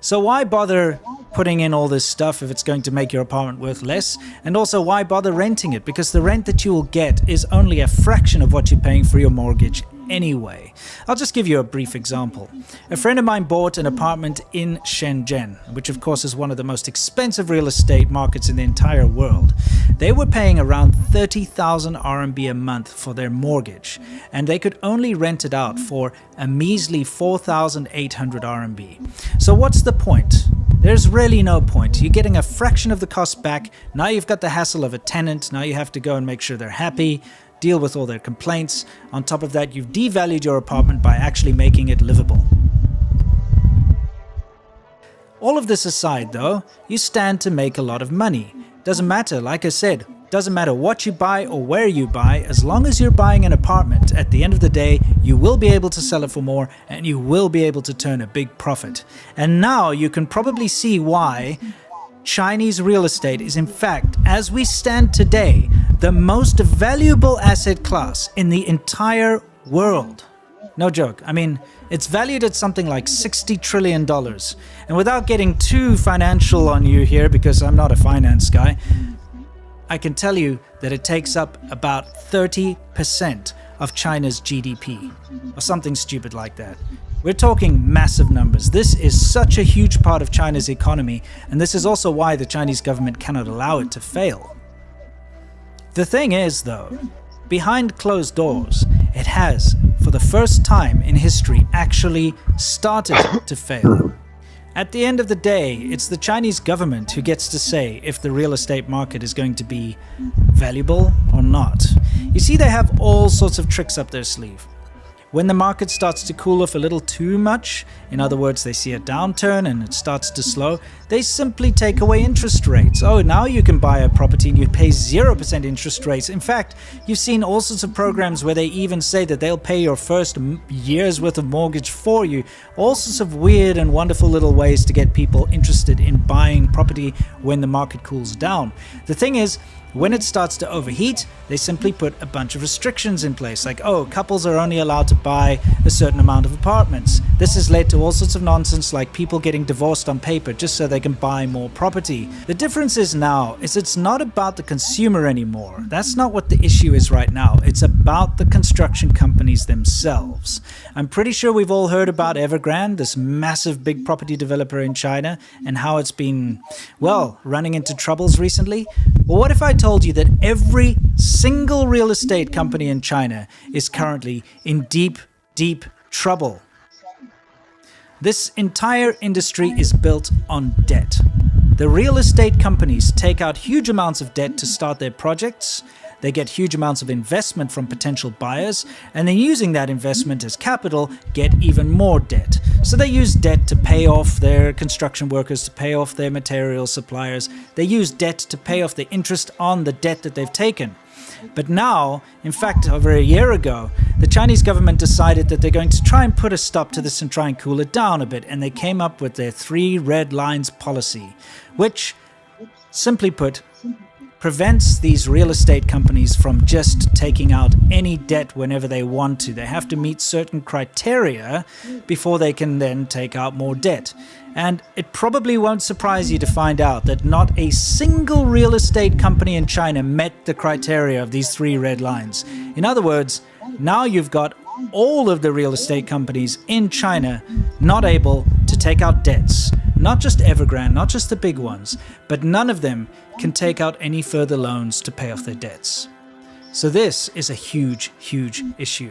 So why bother putting in all this stuff if it's going to make your apartment worth less? And also, why bother renting it? Because the rent that you will get is only a fraction of what you're paying for your mortgage anyway. I'll just give you a brief example. A friend of mine bought an apartment in Shenzhen, which of course is one of the most expensive real estate markets in the entire world. They were paying around 30,000 RMB a month for their mortgage, and they could only rent it out for a measly 4,800 RMB. So what's the point? There's really no point. You're getting a fraction of the cost back. Now you've got the hassle of a tenant. Now you have to go and make sure they're happy, deal with all their complaints. On top of that, you've devalued your apartment by actually making it livable. All of this aside though, you stand to make a lot of money. Doesn't matter, like I said, doesn't matter what you buy or where you buy, as long as you're buying an apartment, at the end of the day, you will be able to sell it for more and you will be able to turn a big profit. And now you can probably see why Chinese real estate is in fact, as we stand today, the most valuable asset class in the entire world. No joke. I mean, it's valued at something like $60 trillion. And without getting too financial on you here, because I'm not a finance guy, I can tell you that it takes up about 30% of China's GDP, or something stupid like that. We're talking massive numbers. This is such a huge part of China's economy, and this is also why the Chinese government cannot allow it to fail. The thing is, though, behind closed doors, it has, for the first time in history, actually started to fail. At the end of the day, it's the Chinese government who gets to say if the real estate market is going to be valuable or not. You see, they have all sorts of tricks up their sleeve. When the market starts to cool off a little too much, in other words, they see a downturn and it starts to slow, they simply take away interest rates. Oh, now you can buy a property and you pay 0% interest rates. In fact, you've seen all sorts of programs where they even say that they'll pay your first year's worth of mortgage for you. All sorts of weird and wonderful little ways to get people interested in buying property when the market cools down. The thing is, when it starts to overheat, they simply put a bunch of restrictions in place, like, oh, couples are only allowed to buy a certain amount of apartments. This has led to all sorts of nonsense, like people getting divorced on paper just so they can buy more property. The difference is now, it's not about the consumer anymore. That's not what the issue is right now. It's about the construction companies themselves. I'm pretty sure we've all heard about Evergrande, this massive big property developer in China, and how it's been, well, running into troubles recently. Well, what if I told you that every single real estate company in China is currently in deep, deep trouble? This entire industry is built on debt. The real estate companies take out huge amounts of debt to start their projects. They get huge amounts of investment from potential buyers, and then using that investment as capital, get even more debt. So they use debt to pay off their construction workers, to pay off their material suppliers. They use debt to pay off the interest on the debt that they've taken. But now, in fact, over a year ago, the Chinese government decided that they're going to try and put a stop to this and try and cool it down a bit, and they came up with their 3 red lines policy, which, simply put, prevents these real estate companies from just taking out any debt whenever they want to. They have to meet certain criteria before they can then take out more debt. And it probably won't surprise you to find out that not a single real estate company in China met the criteria of these 3 red lines. In other words, now you've got all of the real estate companies in China not able to take out debts. Not just Evergrande, not just the big ones, but none of them can take out any further loans to pay off their debts. So this is a huge, huge issue.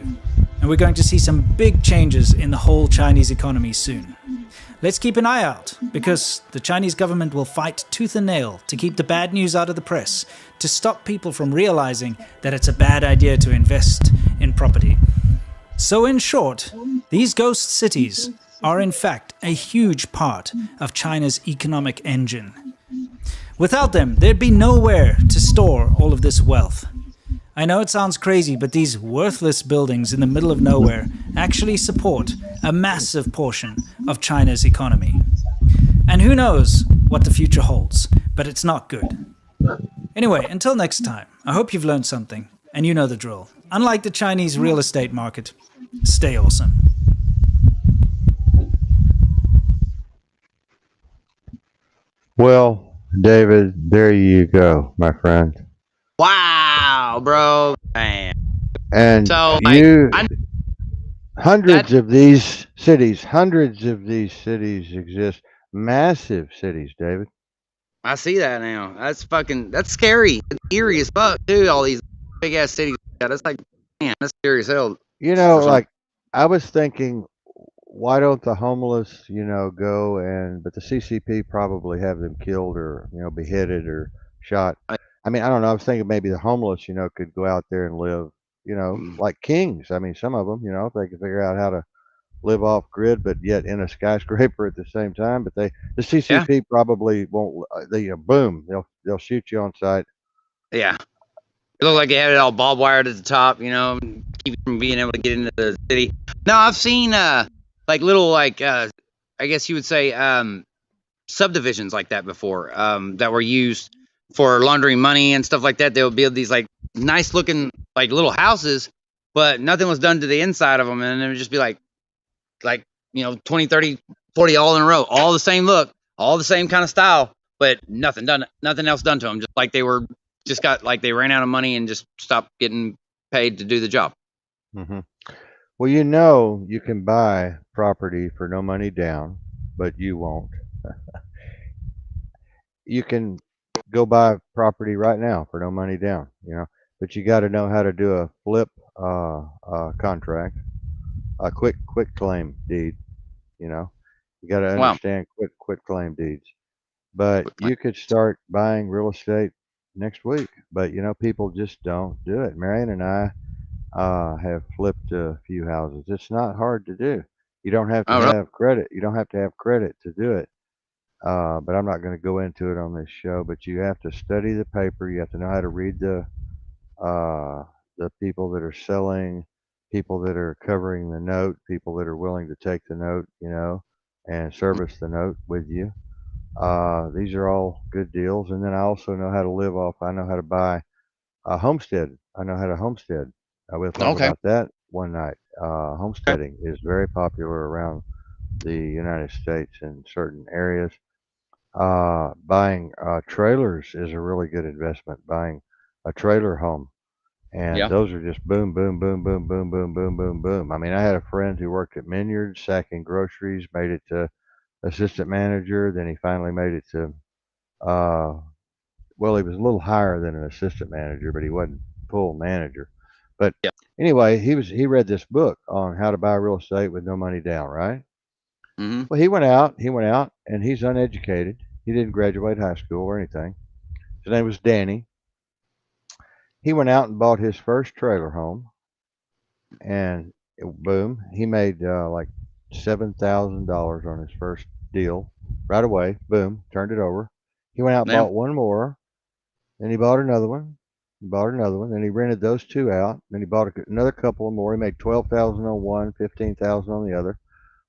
And we're going to see some big changes in the whole Chinese economy soon. Let's keep an eye out, because the Chinese government will fight tooth and nail to keep the bad news out of the press, to stop people from realizing that it's a bad idea to invest in property. So in short, these ghost cities are in fact a huge part of China's economic engine. Without them, there'd be nowhere to store all of this wealth. I know it sounds crazy, but these worthless buildings in the middle of nowhere actually support a massive portion of China's economy. And who knows what the future holds, but it's not good. Anyway, until next time, I hope you've learned something, and you know the drill. Unlike the Chinese real estate market, stay awesome. Well, David, there you go, my friend. Wow, bro, man. And So like you, I that hundreds of these cities exist. Massive cities, David. I see that now. That's scary. It's eerie as fuck too. All these big ass cities. Yeah, that's like man, that's scary as hell for some. Like, I was thinking, why don't the homeless, go but the CCP probably have them killed or, beheaded or shot. I, I mean, I don't know. I was thinking maybe the homeless, could go out there and live, like kings. I mean, some of them, if they could figure out how to live off grid, but yet in a skyscraper at the same time. But the yeah, CCP probably won't. They boom, they'll shoot you on sight. yeah. It looked like they had it all barbed wired at the top, keep you from being able to get into the city. No, I've seen like little like I guess you would say subdivisions like that before that were used for laundering money and stuff like that. They would build these like nice looking like little houses, but nothing was done to the inside of them, and it would just be like 20, 30, 40 all in a row, all the same look, all the same kind of style, but nothing else done to them. Just like they were just got like they ran out of money and just stopped getting paid to do the job. Hmm. Well, you can buy property for no money down, but you won't. You can go buy property right now for no money down, but you got to know how to do a flip contract, a quick claim deed. You know, you got to Wow. understand quit claim deeds. But you could start buying real estate next week. But people just don't do it. Marion and I have flipped a few houses. It's not hard to do. You don't have to Oh, really? have credit. You don't have to have credit to do it. But I'm not going to go into it on this show. But you have to study the paper. You have to know how to read uh, the people that are selling, people that are covering the note, people that are willing to take the note, and service the note with you. These are all good deals. And then I also know how to live off. I know how to buy a homestead. I know how to homestead. We'll talk Okay. about that one night. Homesteading is very popular around the United States in certain areas. Buying trailers is a really good investment. Buying a trailer home, and Yeah. those are just boom, boom, boom, boom, boom, boom, boom, boom, boom. I mean, I had a friend who worked at Minyard sacking groceries, made it to assistant manager, then he finally made it to uh, well, he was a little higher than an assistant manager, but he wasn't full manager. But Yeah. anyway, he read this book on how to buy real estate with no money down, right? Mm-hmm. Well, he went out, and he's uneducated. He didn't graduate high school or anything. His name was Danny. He went out and bought his first trailer home, and boom, he made like $7,000 on his first deal right away. Boom, turned it over. He went out and Yeah. bought one more. Then he bought another one. He bought another one. Then he rented those two out. Then he bought another couple of more. He made 12,000 on one, 15,000 on the other.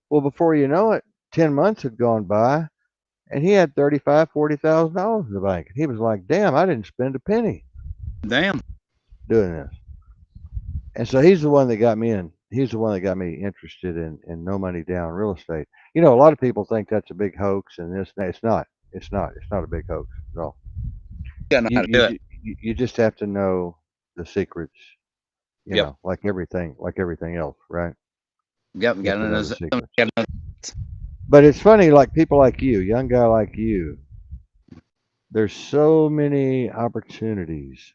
Well, before you know it, 10 months had gone by, and he had 35, $40,000 in the bank. He was like, "Damn, I didn't spend a penny Damn. doing this." And so he's the one that got me in. He's the one that got me interested in no money down real estate. A lot of people think that's a big hoax, and this it's not. It's not. It's not a big hoax at all. You gotta know You how to do it. you just have to know the secrets, Yep. like everything else, right? Yep. You have Gotta to know. know the secrets. Gotta know. But it's funny, like people like you, young guy like you, there's so many opportunities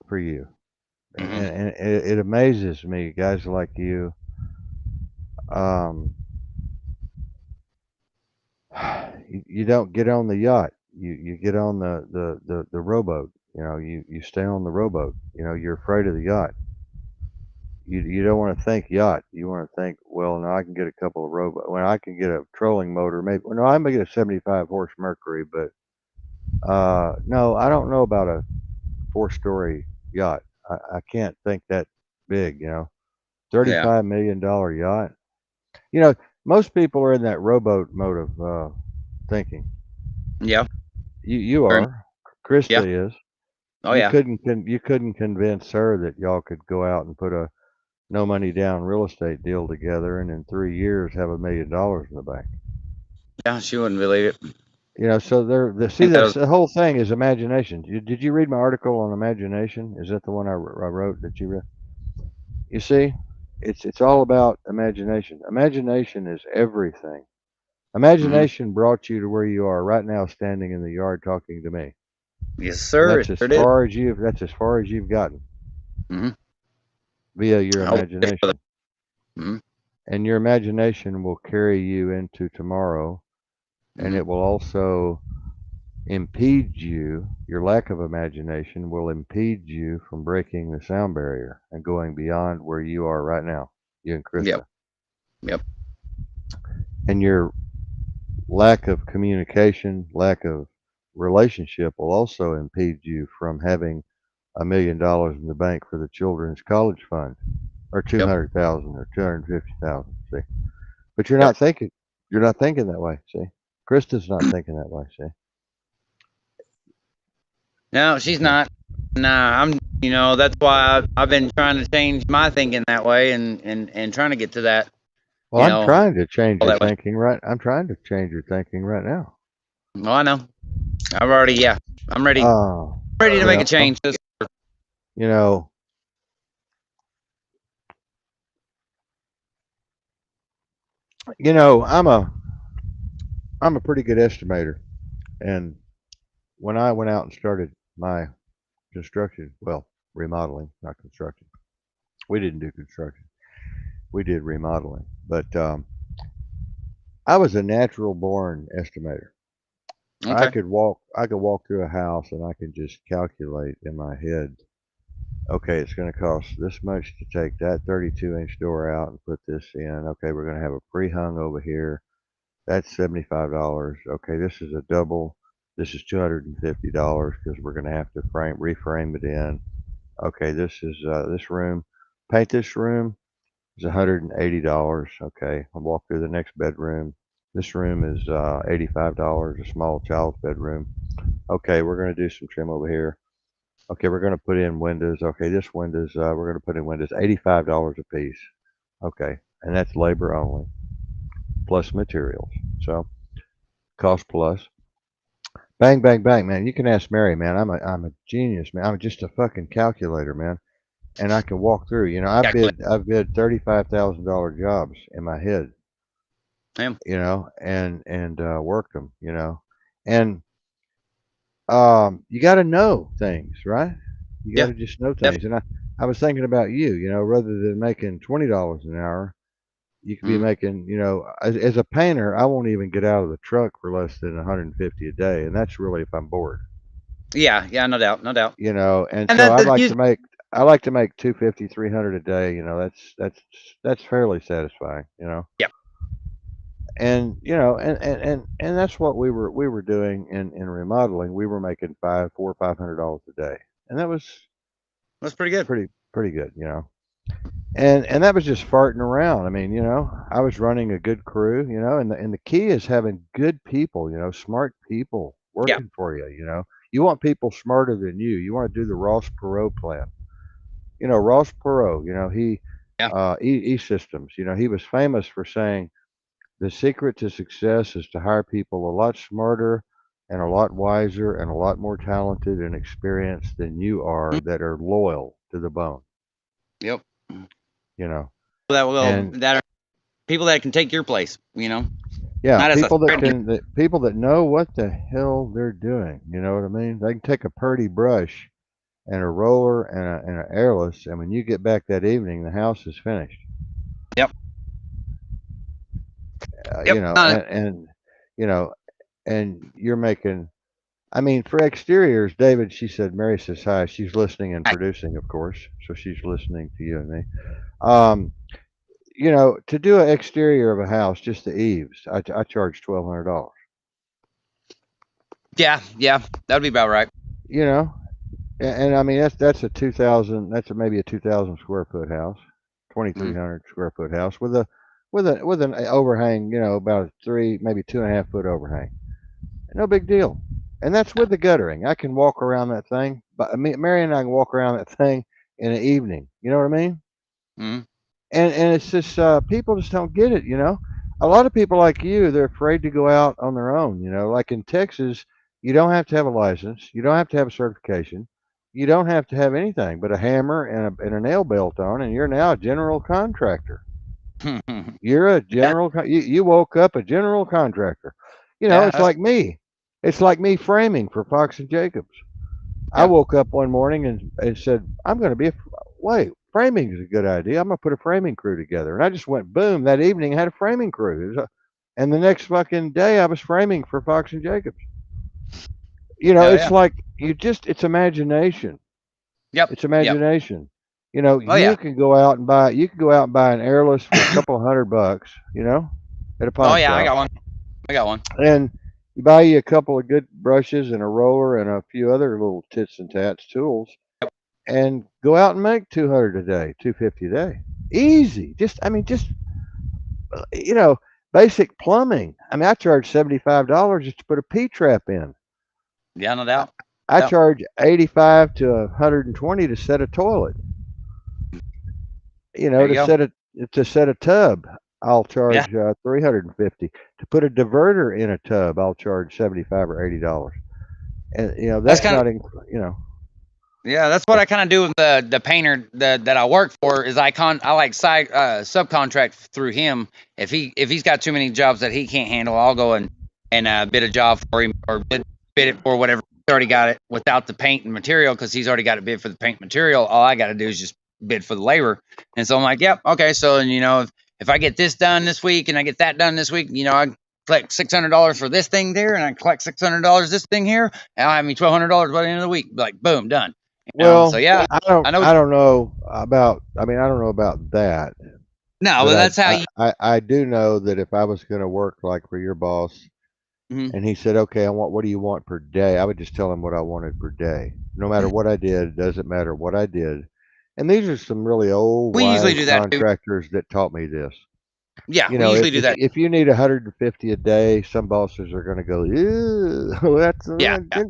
for you. Mm-hmm. And it amazes me, guys like you. Um, you don't get on the yacht. You get on the rowboat. You stay on the rowboat. You're afraid of the yacht. You don't want to think yacht. You want to think, well, no, I can get a couple of rowboat. Well, I can get a trolling motor. Maybe, well, no, I may get a 75 horse Mercury, but no, I don't know about a 4-story yacht. I can't think that big. Yeah. $35 million yacht. You know, most people are in that rowboat mode of thinking. Yeah. You Or- are. Krista Yeah. is. Oh yeah. You couldn't convince her that y'all could go out and put a no money down real estate deal together and in 3 years have $1 million in the bank. Yeah. She wouldn't believe it. So I see think that was, the whole thing is imagination. Did you read my article on imagination? Is that the one I wrote that you read? You see, it's all about imagination. Imagination is everything. hmm Imagination brought you to where you are right now, standing in the yard talking to me, yes, and sir. It sure did. that's as far as you've gotten Hmm. via your I will say, brother. imagination. Hmm. And your imagination will carry you into tomorrow, and Hmm. it will also impede you. Your lack of imagination will impede you from breaking the sound barrier and going beyond where you are right now, you and Yep. Krista. Yep. And your lack of communication, lack of relationship will also impede you from having $1 million in the bank for the children's college fund, or Yep. 200,000 or 250,000. See, but you're Yep. not thinking. You're not thinking that way. See, Krista's not thinking that way. See, No, she's so, not. Nah, I'm. That's why I've been trying to change my thinking that way, and trying to get to that. well, You I'm know, trying to change all your that way. thinking. Right, I'm trying to change your thinking right now. Well, I know. I've already. Yeah, I'm ready. Oh, Ready to you make a know, change. you know, I'm a pretty good estimator, and when I went out and started my construction, well, remodeling, not construction. We didn't do construction. We did remodeling, but I was a natural born estimator. Okay. I could walk through a house and I could just calculate in my head, okay, it's going to cost this much to take that 32-inch door out and put this in. Okay, we're going to have a pre-hung over here. That's $75. Okay, this is a double. This is $250 because we're going to have to reframe it in. Okay, this is this room. Paint this room is $180. Okay, I'll walk through the next bedroom. This room is $85, a small child's bedroom. Okay, we're going to do some trim over here. Okay, we're going to put in windows. Okay, this windows, we're going to put in windows, $85 a piece. Okay, and that's labor only, plus materials. So cost plus. Bang, bang, bang, man. You can ask Mary, man. I'm a genius, man. I'm just a fucking calculator, man. And I can walk through. Calculate. I've bid $35,000 jobs in my head, Him. and worked them, and you got to know things, right? You got Yeah. to just know Def. things. And I was thinking about you, rather than making $20 an hour, you could be Mm. making, as a painter, I won't even get out of the truck for less than 150 a day, and that's really if I'm bored, Yeah. Yeah. No doubt. No doubt. and And so that the music. I like to make 250, 300 a day. That's fairly satisfying, Yeah. and that's what we were doing in remodeling. We were making $500 a day, and that was That's pretty good. pretty good, and that was just farting around. I mean, I was running a good crew, and the key is having good people, smart people Yeah. working for you. You want people smarter than you. You want to do the Ross Perot plan. Ross Perot. He Yeah. E Systems. He was famous for saying the secret to success is to hire people a lot smarter and a lot wiser and a lot more talented and experienced than you Mm. are, that are loyal to the bone. Yep. You know, That will and that are people that can take your place. yeah, Not as a threat. people that know what the hell they're doing. You know what I mean? They can take a purdy brush and a roller and a airless, and when you get back that evening, the house is finished. Yep. Uh, Yep. you know, and, and you know, and you're making. I mean, for exteriors, David, she said, Mary says hi. She's listening and producing, of course, so she's listening to you and me. Um, to do an exterior of a house, just the eaves, I charge $1,200. Yeah. Yeah. That'd be about right. You know, and I mean that's a 2,000. That's maybe a 2,000 square foot house, Mm. 2,300 square foot house with an overhang. About a 3, maybe 2.5 foot overhang. No big deal. And that's with the guttering. I can walk around that thing. But Mary and I can walk around that thing in the evening. You know what I mean? Mm. And it's just people just don't get it. a lot of people like you, they're afraid to go out on their own. Like in Texas, you don't have to have a license, you don't have to have a certification, you don't have to have anything but a hammer and a nail belt on, and you're now a general contractor. You're a Yeah, you woke up a general contractor. yeah, It's like me. It's like me framing for Fox and Jacobs. I yeah. woke up one morning and said, I'm going to be wait, framing is a good idea. I'm going to put a framing crew together. And I just went boom that evening, had a framing crew. And the next fucking day I was framing for Fox and Jacobs. Oh It's yeah. like it's imagination. Yep. It's Yep. imagination. Oh yeah. You can go out and buy an airless for a couple of $100, at a Oh pawn yeah. I shop. got one. I got one. And you buy you a couple of good brushes and a roller and a few other little tits and tats tools and go out and make 200 a day, 250 a day. Easy. Just you know, basic plumbing. I charge $75 just to put a P trap in. Yeah, no I, doubt. I Yep. charge 85 to 120 to set a toilet. There you go. To set a tub. I'll Yeah. charge 350 to put a diverter in a tub. I'll charge 75 or $80, and That's that's kind of not in, you know Yeah, that's what I kind of do with the painter that I work for is I like subcontract through him. If he's got too many jobs that he can't handle, I'll go and bid a job for him or bid it for whatever. He's already got it without the paint and material because he's already got it bid for the paint material. All I got to do is just bid for the labor. And so I'm like, yep, okay. So and if I get this done this week and I get that done this week, I collect $600 for this thing there and I collect $600 this thing here, and I'll have me $1,200 by the end of the week. Like boom, done. So Well, yeah, I know. I don't know about. I don't know about that, No, but but that's how you. I do know that if I was going to work like for your boss, Mhm. and he said, "Okay, what do you want per day?" I would just tell him what I wanted per day, no matter what I did. It doesn't matter what I did. And these are some really old, We usually wise do that too. contractors that taught me this. Yeah, we usually do that. If you need 150 a day, some bosses are going to go, "Ew, that's Yeah, yeah,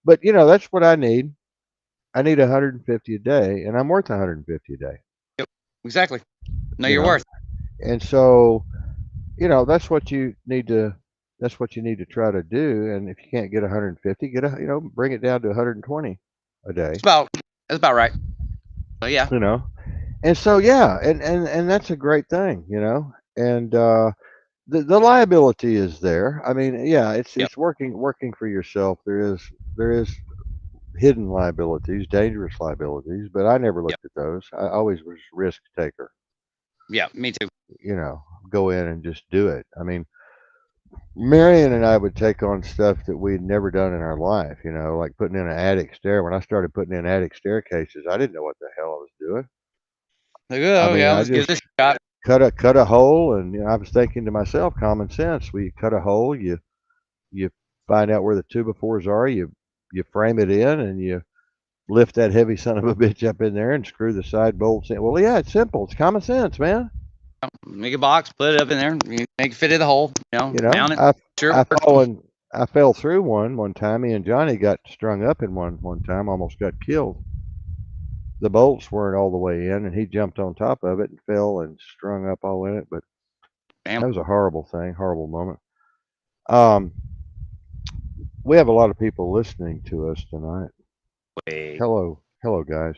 but that's what I need. I need 150 a day, and I'm worth 150 a day. yep, exactly. Know You your know, worth. and so that's what you need to. That's what you need to try to do. And if you can't get 150, bring it down to 120 a It's day. about that's about right. So yeah, You know, and so yeah, and that's a great thing. And the liability is there. I mean, yeah, yep, it's working for yourself. There is hidden liabilities, dangerous liabilities, but I never yep, looked at those. I always was risk taker. yeah. Me too. You know, go in and just do it. I mean, Marion and I would take on stuff that we'd never done in our life. Like putting in an attic stair. When I started putting in attic staircases, I didn't know what the hell I was doing. Like, I oh mean, yeah, I let's give just this a shot. cut a hole, and I was thinking to myself, common sense. We cut a hole, you find out where the two befores are, you frame it in, and you lift that heavy son of a bitch up in there and screw the side bolts in. Well, yeah, it's simple. It's common sense, man. Make a box, put it up in there, make it fit in the hole. You know, Mount it. I Sure I it works. fallen I fell through one time. Me and Johnny got strung up in one time, almost got killed. The bolts weren't all the way in, and he jumped on top of it and fell and strung up all in it. But Damn. that was a horrible thing, horrible moment. Um, we have a lot of people listening to us tonight. Wait. Hello, guys.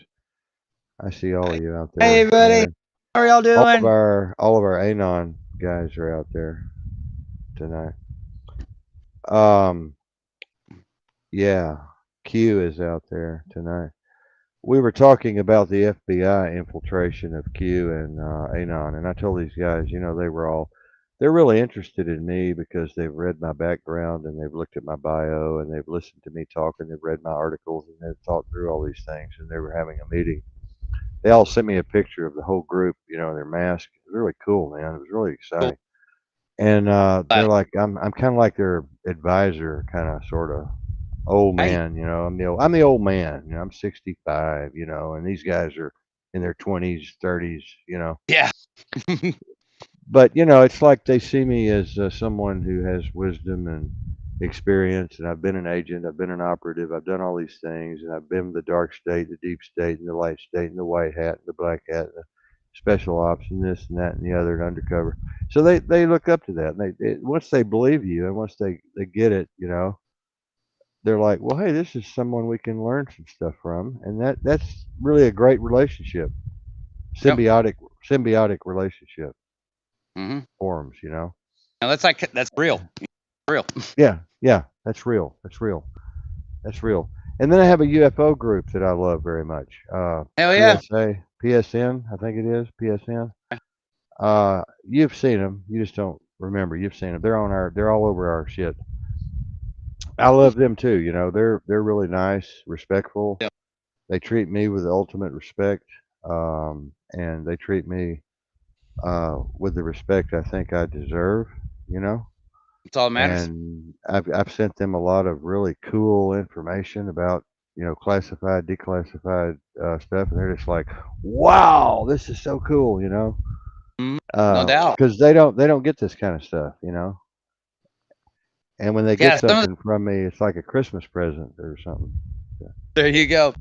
I see all of you out Hey, there, buddy. and How are y'all doing? all of our Anon guys are out there tonight. Um, yeah, Q is out there tonight. We were talking about the FBI infiltration of Q and Anon, and I told these guys, they're really interested in me because they've read my background and they've looked at my bio and they've listened to me talk and they've read my articles and they've thought through all these things and they were having a meeting. They all sent me a picture of the whole group, their mask. It was really cool, man. It was really Cool. exciting. And Uh, they're like, I'm kind of like their advisor, kind of, sort of old hey. man. I'm the old man. I'm 65. And these guys are in their 20s, 30s. Yeah. But it's like they see me as someone who has wisdom and experience. And I've been an agent. I've been an operative. I've done all these things, and I've been the dark state, the deep state, and the light state, and the white hat, and the black hat, special ops and this and that and the other and undercover. So they look up to that. And once they believe you and once they get it, they're like, well, hey, this is someone we can learn some stuff from, and that's really a great relationship, Yep. symbiotic relationship Mm-hmm. forms. Now that's real. Real. Yeah, that's real. That's real. And then I have a UFO group that I love very much. Hell yeah. PSN, I think it is PSN. You've seen them. You just don't remember. You've seen them. They're all over our shit. I love them too. They're really nice, respectful. Yep. They treat me with the ultimate respect, and they treat me with the respect I think I deserve. You know, That's all that matters. and I've sent them a lot of really cool information about classified, declassified stuff, and they're just like, wow, this is so cool. No doubt. Because they don't get this kind of stuff. And when they Yeah, get some of something from me, it's like a Christmas present or something. there you go.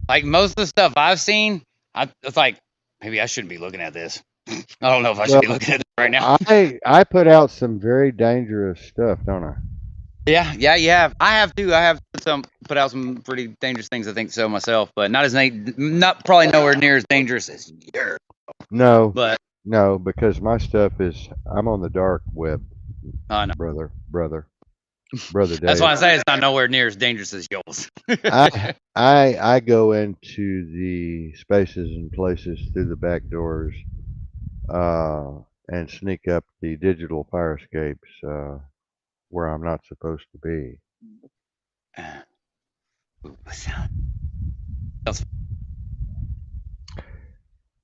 Like most of the stuff I've seen, it's like maybe I shouldn't be looking at this. I don't know if I should be Well, looking at this right now. I put out some very dangerous stuff, don't I? Yeah. I have too. I have put out some pretty dangerous things. I think so myself, but not probably nowhere near as dangerous as yours. No, But no, because my stuff I'm on the dark web, no. brother Dave. That's why I say it's not nowhere near as dangerous as yours. I go into the spaces and places through the back doors, and sneak up the digital fire escapes, where I'm not supposed to be. What's that?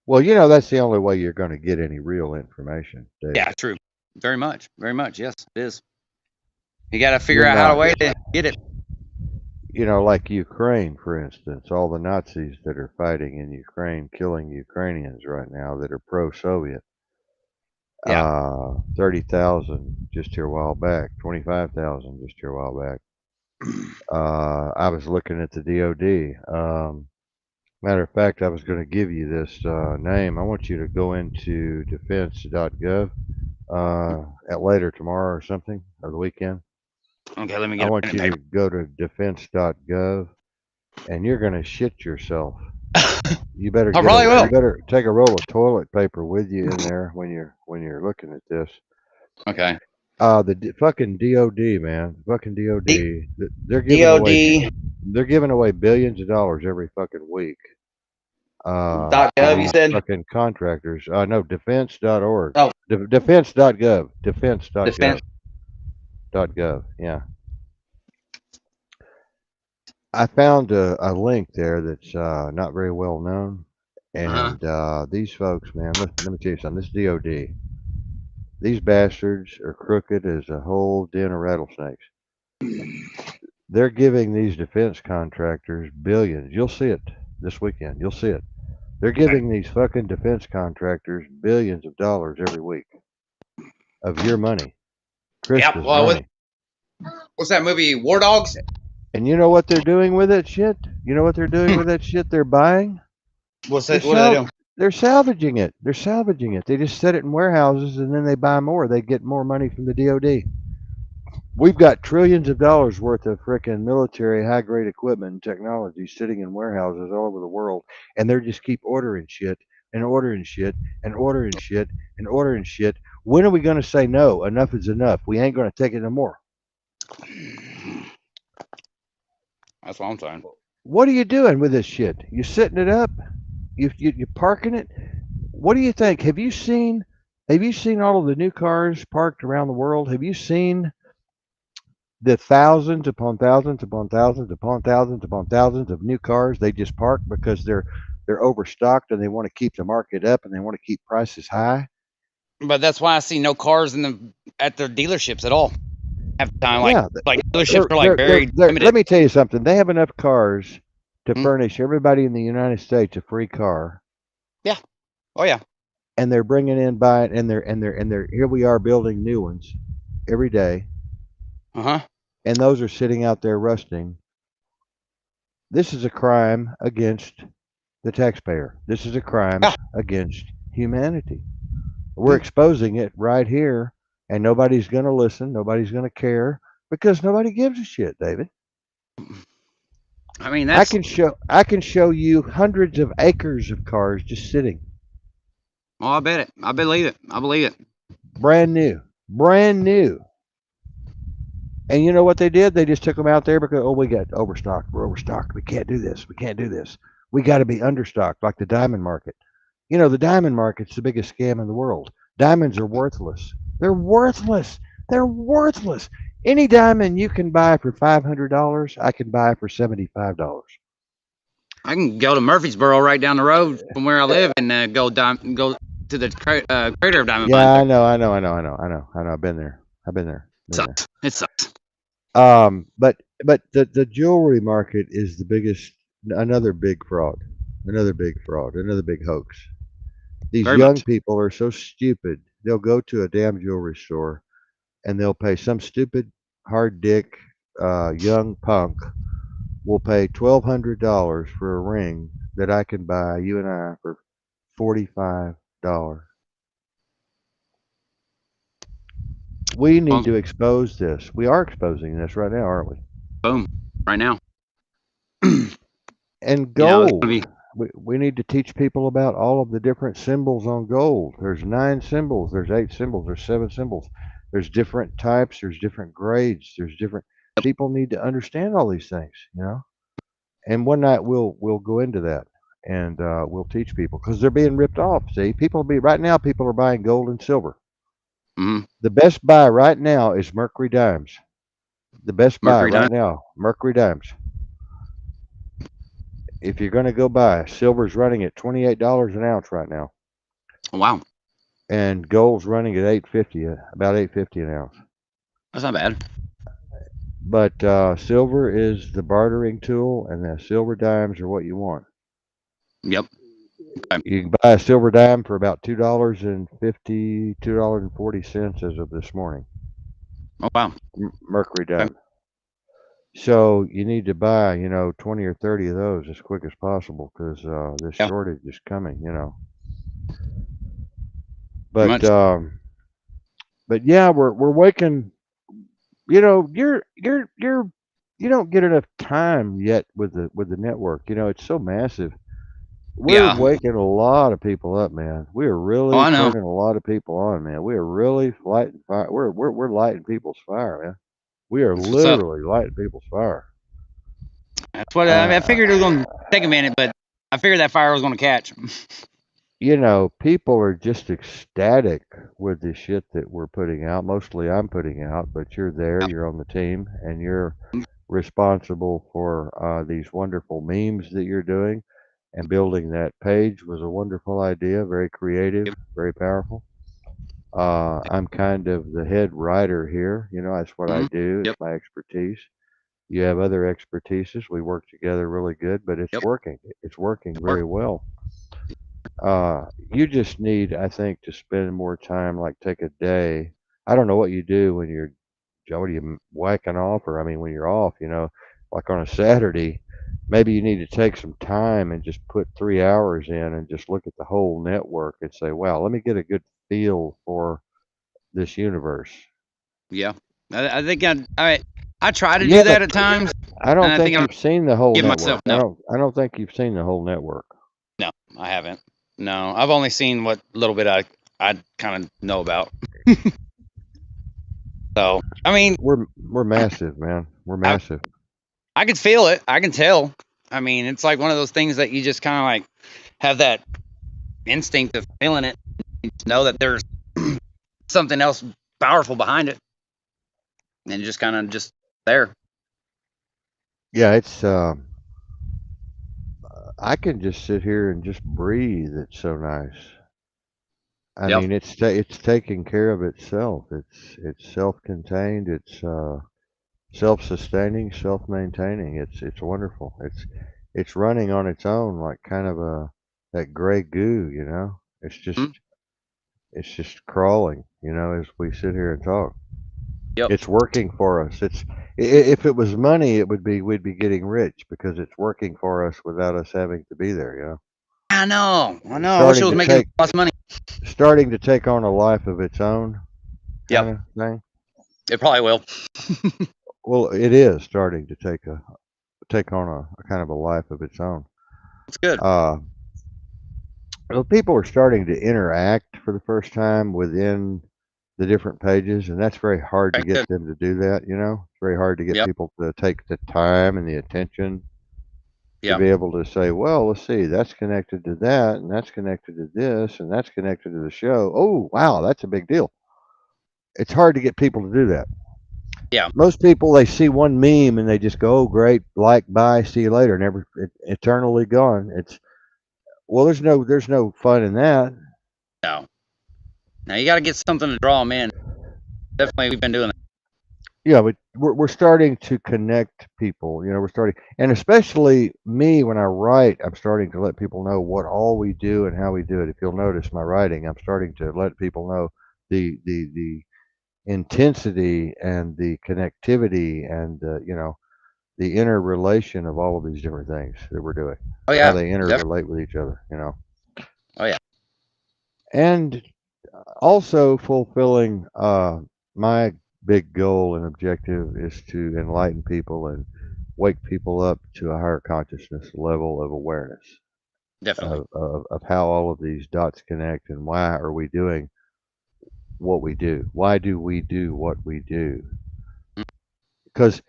Well, that's the only way you're going to get any real information, Dave. Yeah, true. Very much. Yes, it is. You got to figure You're out how to not. way to get it. Like Ukraine, for instance, all the Nazis that are fighting in Ukraine, killing Ukrainians right now that are pro-Soviet. Yeah. 30,000 just here a while back, 25,000 just here a while back. I was looking at the DOD. Matter of fact, I was going to give you this name. I want you to go into defense.gov at later tomorrow or something, or the weekend. Okay, let me I get want a you pen to go to defense.gov, and you're going to shit yourself. You better I probably will. You better take a roll of toilet paper with you in there when you're looking at this. Okay. The fucking DOD, man, fucking DOD. They're giving away billions of dollars every fucking week. .gov, you said? Fucking contractors. No, defense.org. Oh. Defense.gov. Defense.gov. Defense. .gov. Yeah. I found a link there that's not very well known, and these folks, man, let me tell you something. This DOD, these bastards are crooked as a whole den of rattlesnakes. They're giving these defense contractors billions. You'll see it this weekend. You'll see it. They're giving these fucking defense contractors billions of dollars every week of your money. Krista's money. What's that movie, War Dogs? And you know what they're doing with that shit? You know what they're doing with that shit they're buying? What's that? What are they doing? They're salvaging it. They're salvaging it. They just set it in warehouses and then they buy more. They get more money from the DOD. We've got trillions of dollars worth of frickin' military high-grade equipment and technology sitting in warehouses all over the world, and they just keep ordering shit and ordering shit and ordering shit and ordering shit. When are we going to say no? Enough is enough. We ain't going to take it no more. That's what I'm saying. What are you doing with this shit? You setting it up? You parking it? What do you think? Have you seen all of the new cars parked around the world? Have you seen the thousands upon thousands upon thousands upon thousands upon thousands of new cars they just park because they're overstocked and they want to keep the market up and they want to keep prices high? But that's why I see no cars at their dealerships at all. Half the time, like dealerships are like very limited. Let me tell you something. They have enough cars to furnish everybody in the United States a free car. Yeah. Oh yeah. And they're bringing in and they're here we are building new ones every day. And those are sitting out there rusting. This is a crime against the taxpayer. This is a crime against humanity. We're exposing it right here, and nobody's going to listen. Nobody's going to care because nobody gives a shit, David. I mean, I that's can show you hundreds of acres of cars just sitting, oh, I bet it. I believe it. I believe it. brand new, brand new. And you know what they did? They just took them out there because we got overstocked. We're overstocked. We can't do this. We can't do this. We got to be understocked, like the diamond market. The diamond market's the biggest scam in the world. Diamonds are worthless. They're worthless. They're worthless. Any diamond you can buy for $500, I can buy for $75. I can go to Murfreesboro right down the road from where I live and go to the crater of diamond Yeah, mines there. I know. I've been there. I've been there. Been there. Sucks. It sucks. But the jewelry market is the biggest. Another big fraud. Another big fraud. Another big hoax. These Very young much. people are so stupid. They'll go to a damn jewelry store and they'll pay some stupid hard dick young punk will pay $1,200 for a ring that I can buy you and I for $45. We need Well, to expose this. We are exposing this right now, aren't we? boom. Right now. And It's gonna gold. be We need to teach people about all of the different symbols on gold. There's 9 symbols, there's 8 symbols, there's 7 symbols. There's different types, there's different grades, there's different people need to understand all these things. And one night we'll go into that and we'll teach people because they're being ripped off. See, right now people are buying gold and silver. mhm. The best buy right now is Mercury dimes. The best buy Mercury right diamond. now, Mercury dimes. If you're going to go buy, silver's running at $28 an ounce right now, Oh, wow. and gold's running at 850, about 850 an ounce. That's not bad. But silver is the bartering tool, and the silver dimes are what you want. Yep. Okay. You can buy a silver dime for about $2.50, $2.40 as of this morning. Oh, wow. Mercury Okay. dime. So you need to buy, 20 or 30 of those as quick as possible because this Yeah. shortage is coming. Pretty But much. but yeah, we're waking. You don't get enough time yet with the network. It's so massive. We're Yeah. waking a lot of people up, man. We are Oh, really I know. turning a lot of people on, man. We are really lighting fire. We're lighting people's fire, man. We are That's what's up. literally lighting people's fire. That's what I mean. I Uh, figured it was gonna take a minute, but I figured that fire was gonna catch. People are just ecstatic with the shit that we're putting out. Mostly I'm putting out, but you're there, Yeah. you're on the team, and you're responsible for these wonderful memes that you're doing. And building that page was a wonderful idea, very creative, Yep. very powerful. I'm kind of the head writer here. That's what I Mhm. do. Yep. It's my expertise. You have other expertises. We work together really good, but it's Yep. working. It's working It very worked. well. You just need, I think, to spend more time, like take a day. I don't know what you do when you're, what are you whacking off, or I mean, when you're off, like on a Saturday, maybe you need to take some time and just put 3 hours in and just look at the whole network and say, wow, let me get a good feel for this universe. Yeah. I think I try to You do that haven't, at times, I and don't I think think I'll you've seen the whole give myself network. I no, don't, I don't think you've seen the whole network. no, I haven't. No, I've only seen what little bit I kind of know about. So I mean, We're massive, man. We're I massive. I could feel it. I can tell. I mean, it's like one of those things that you just kind of like have that instinct of feeling it. You just know that there's something else powerful behind it, and just kind of just there. Yeah, I can just sit here and just breathe. It's so nice. I Yep. mean, it's taking care of itself. It's self-contained. It's self-sustaining, self-maintaining. It's wonderful. It's running on its own, like kind of a that gray goo. It's just Mhm. it's just crawling. As we sit here and talk. Yep. It's working for us. If it was money, we'd be getting rich because it's working for us without us having to be there. I know. I wish it starting was to making take lots of money. starting to take on a life of its own Yep, kind of thing. it probably will. Well, it is starting to take on a kind of a life of its own. It's good. Uh, well, people are starting to interact for the first time within the different pages, and that's very hard to Okay, get good. them to do that. It's very hard to get Yep, people to take the time and the attention to yep. be able to say, well, let's see, that's connected to that, and that's connected to this, and that's connected to the show. Oh, wow, that's a big deal. It's hard to get people to do that. Yeah. Most people, they see one meme and they just go, oh, great, like, bye, see you later, never eternally gone. It's well, there's no fun in that. No. Now you got to get something to draw them in. Definitely, we've been doing that. Yeah, but we're starting to connect people. We're starting, and especially me when I write, I'm starting to let people know what all we do and how we do it. If you'll notice my writing, I'm starting to let people know the intensity and the connectivity and the interrelation of all of these different things that we're doing, Oh how yeah, they definitely. interrelate with each other. Oh yeah, And also fulfilling my big goal and objective is to enlighten people and wake people up to a higher consciousness level of awareness definitely. of how all of these dots connect and why are we doing what we do. Why do we do what we do? Mm, Because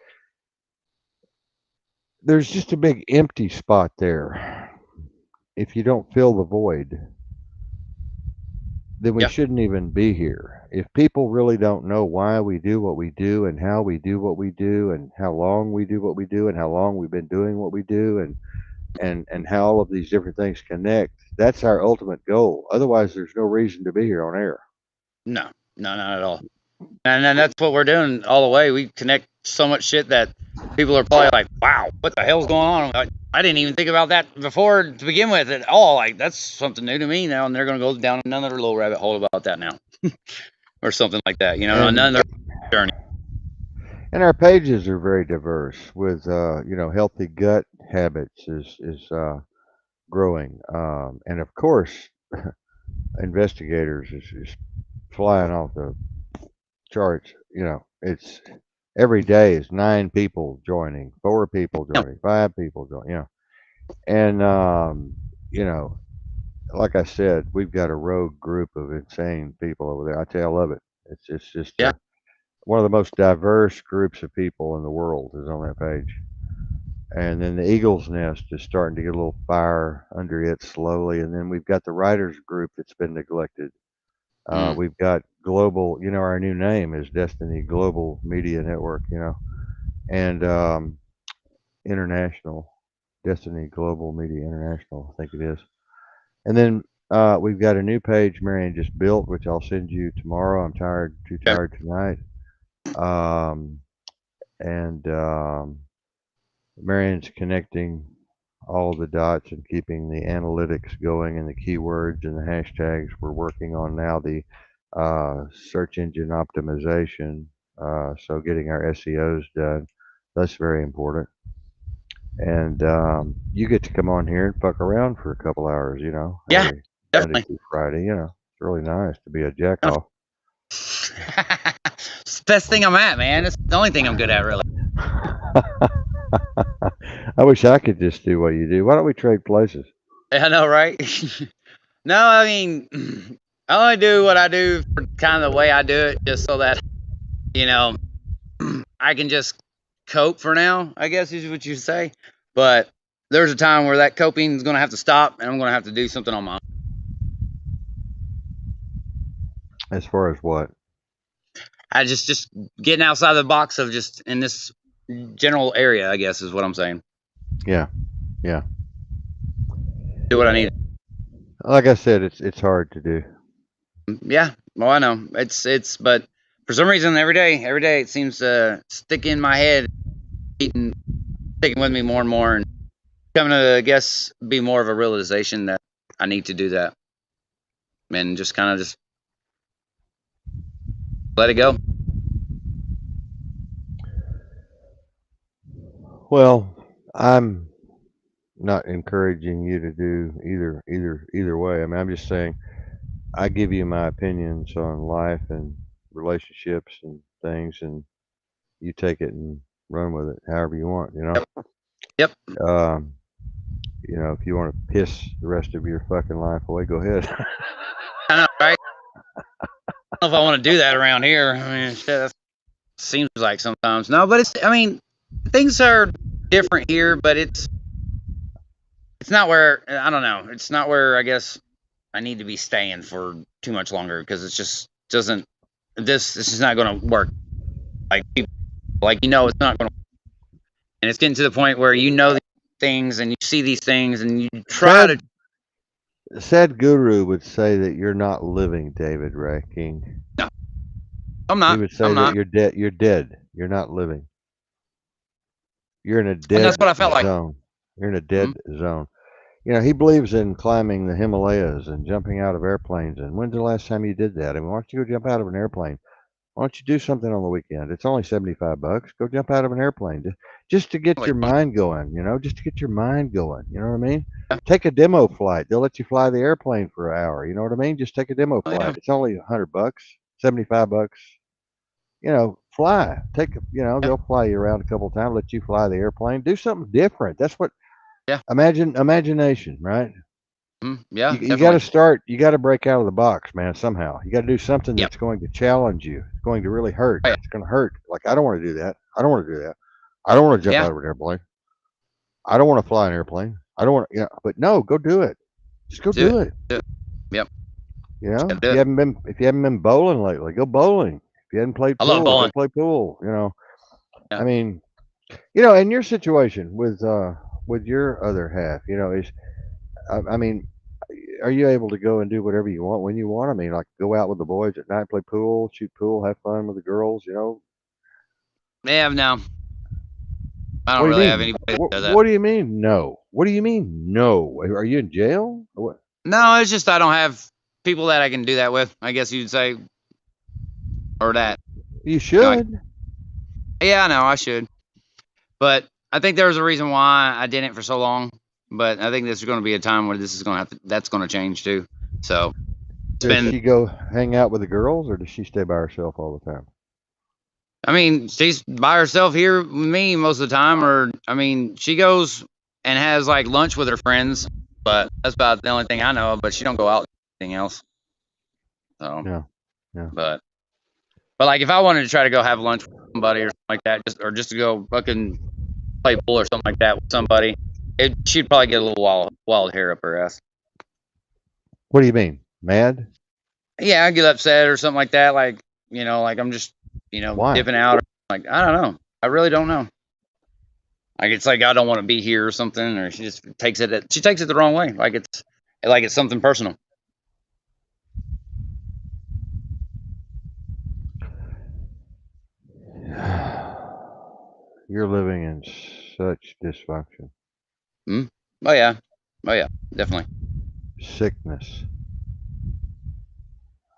there's just a big empty spot there. If you don't fill the void, then we yeah, shouldn't even be here. If people really don't know why we do what we do and how we do what we do and how long we do what we do and how long we've been doing what we do and how all of these different things connect, that's our ultimate goal. Otherwise, there's no reason to be here on air. no, no, not at all. And then that's what we're doing all the way. We connect so much shit that people are probably like, "Wow, what the hell's going on?" I didn't even think about that before to begin with at all. Like that's something new to me now, and they're gonna go down another little rabbit hole about that now, or something like that. And Another journey. and our pages are very diverse with healthy gut habits is growing, and of course investigators is flying off the charts. It's every day is 9 people joining, 4 people Yeah, joining, 5 people joining. And you know, like I said, we've got a rogue group of insane people over there. I tell you, I love it. It's just yeah, one of the most diverse groups of people in the world is on that page. And then the Eagle's Nest is starting to get a little fire under it slowly. And then we've got the writers group that's been neglected. mm, We've got global, our new name is Destiny Global Media Network, and international, Destiny Global Media International, I think it is. And then we've got a new page Marion just built, which I'll send you tomorrow. I'm too okay, tired tonight. Um, and Marion's connecting all the dots and keeping the analytics going and the keywords and the hashtags. We're working on now the search engine optimization. So getting our SEOs done, that's very important. And you get to come on here and fuck around for a couple hours, yeah, every Monday definitely. through Friday. It's really nice to be a jack No. off. It's the best thing I'm at, man. It's the only thing I'm good at, really. I wish I could just do what you do. Why don't we trade places? I know, right? No, I mean, I only do what I do for kind of the way I do it, just so that you know I can just cope for now. I guess is what you say. But there's a time where that coping is going to have to stop, and I'm going to have to do something on my own. As far as what? I just getting outside the box of just in this general area. I guess is what I'm saying. Yeah, yeah. Do what I need. Like I said, it's hard to do. Yeah. Well, I know it's, but for some reason, every day it seems to stick in my head, eating, sticking with me more and more, and coming to, I guess, be more of a realization that I need to do that, and just kind of just let it go. Well, I'm not encouraging you to do either way. I mean, I'm just saying I give you my opinions on life and relationships and things, and you take it and run with it however you want. Yep. Um, if you want to piss the rest of your fucking life away, go ahead. I know, right? I don't know if I want to do that around here. I mean, shit, that seems like sometimes. No, but I mean, things are different here, but it's not where, I don't know. It's not where I guess I need to be staying for too much longer because it's just doesn't. This is not going to work. Like people, it's not going to. And it's getting to the point where these things and you see these things and you try to. Sad Guru would say that you're not living, David Ray King. No, I'm He not. would say I'm that not. you're dead. You're dead. You're not living. You're in a And dead that's what I felt like. zone. You're in a Mhm. dead zone. He believes in climbing the Himalayas and jumping out of airplanes. And when's the last time you did that? I mean, why don't you go jump out of an airplane? Why don't you do something on the weekend? It's only $75. Go jump out of an airplane just to get Like, your mind going, just to get your mind going. You know what I mean? yeah, Take a demo flight. They'll let you fly the airplane for an hour. You know what I mean? Just take a demo oh, yeah, flight. It's only $100, $75. Fly. yeah, They'll fly you around a couple of times, let you fly the airplane. Do something different. That's what yeah, imagination, right? yeah, You got to definitely. start. You got to break out of the box, man. Somehow, you got to do something Yep. that's going to challenge you. It's going to really hurt. Oh, yeah. It's going to hurt. Like I don't want to do that. I don't want to do that. I don't want to jump Yeah. out of an airplane. I don't want to fly an airplane. I don't want to. But no, go do it. Just go Do it. do it. Do it. Yep. Just If do it. you haven't been bowling lately, go bowling. If you hadn't played I love pool, go bowling. play pool. Yeah. I mean, in your situation with your other half, is I mean, are you able to go and do whatever you want when you want? I mean, like go out with the boys at night, play pool, shoot pool, have fun with the girls. Yeah. No, I What don't do you really have mean? anybody that does that. What do you mean no? What do you mean no? Are you in jail? Or what? No, it's just I don't have people that I can do that with. I guess you'd say, or that. You You know, I, should. yeah, I know I should, but I think there was a reason why I didn't for so long. But I think there's going to be a time where this is going to that's going to change too. So it's Does been. she go hang out with the girls, or does she stay by herself all the time? I mean, she's by herself here with me most of the time, or I mean, she goes and has like lunch with her friends, but that's about the only thing I know of. But she don't go out with anything else. So, Yeah, yeah. but like if I wanted to try to go have lunch with somebody or something like that, just to go fucking play pool or something like that with somebody, she'd probably get a little wild hair up her ass. What do you mean? Mad? Yeah, I get upset or something like that. Like like I'm just Why? dipping out. Or, like I don't know. I really don't know. Like it's like I don't want to be here or something, or she just takes it the wrong way. Like it's something personal. You're living in such dysfunction, Mm? Oh yeah, oh yeah, definitely. sickness,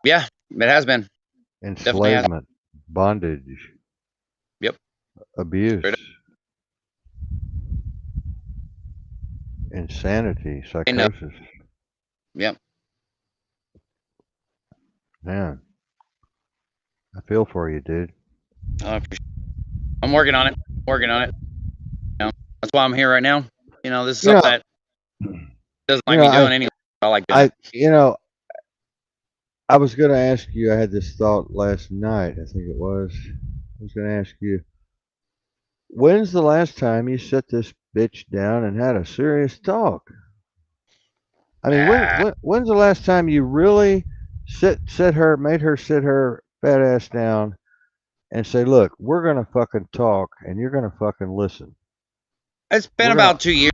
Yeah, it has been. Definitely has. enslavement, bondage, Yep. abuse, Straight up. insanity, Ain't no. psychosis. Yep. Man, I feel for you, dude. I'm working on it. Working on it. That's why I'm here right now. This is You something know, that doesn't you like know, me doing anyway. I like doing I, it. you know, I was going to ask you. I had this thought last night. I think it was. I was going to ask you, when's the last time you set this bitch down and had a serious talk? I mean, Ah, when's the last time you really made her sit her fat ass down and say, look, we're gonna fucking talk and you're gonna fucking listen. it's been We're gonna about 2 years.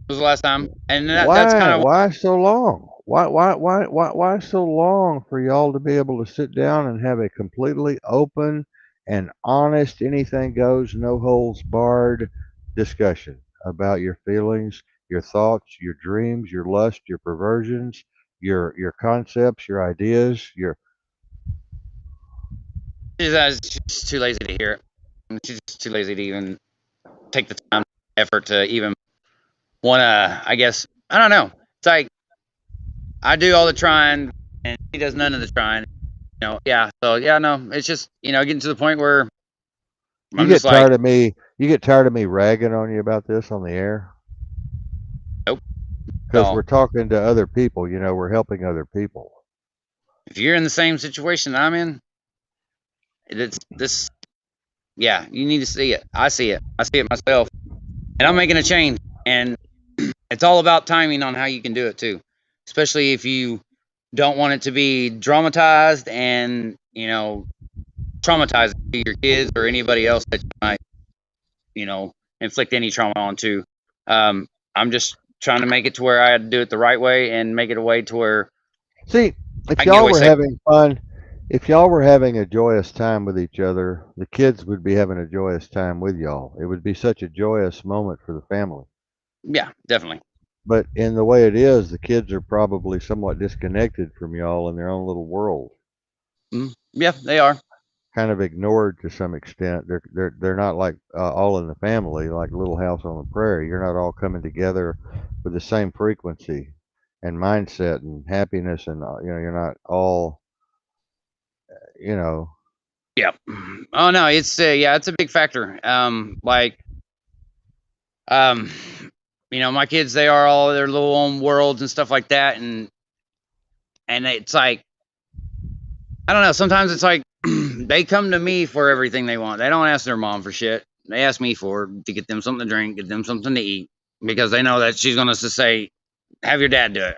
Was the last time, and that's kind why of why so long? Why so long for y'all to be able to sit down and have a completely open and honest, anything goes, no holds barred discussion about your feelings, your thoughts, your dreams, your lust, your perversions, your concepts, your ideas, your she's too lazy to hear it. She's just too lazy to even take the time, effort to even. wanna, I guess, I don't know. It's like I do all the trying and he does none of the trying. Yeah. So yeah, no, it's just getting to the point where You I'm get just like, tired of me. You get tired of me ragging on you about this on the air nope. because So we're talking to other people. We're helping other people. if you're in the same situation I'm in, it's this. Yeah, you need to see it. I see it. I see it myself, and I'm making a change. And it's all about timing on how you can do it too, especially if you don't want it to be dramatized and traumatizing to your kids or anybody else that you might inflict any trauma onto. I'm just trying to make it to where I had to do it the right way and make it a way to where See, I if can get y'all away were safe. having fun, if y'all were having a joyous time with each other, the kids would be having a joyous time with y'all. It would be such a joyous moment for the family. Yeah, definitely. But in the way it is, the kids are probably somewhat disconnected from y'all in their own little world, Yeah, they are. kind of ignored to some extent. They're not like all in the family, like Little House on the Prairie. You're not all coming together with the same frequency and mindset and happiness, and you're not all you know. Yeah. Oh no, it's yeah, it's a big factor. Um, my kids, they are all their little own worlds and stuff like that, and it's like I don't know. Sometimes it's like they come to me for everything they want. They don't ask their mom for shit. They ask me to get them something to drink, get them something to eat, because they know that she's gonna say, "Have your dad do it."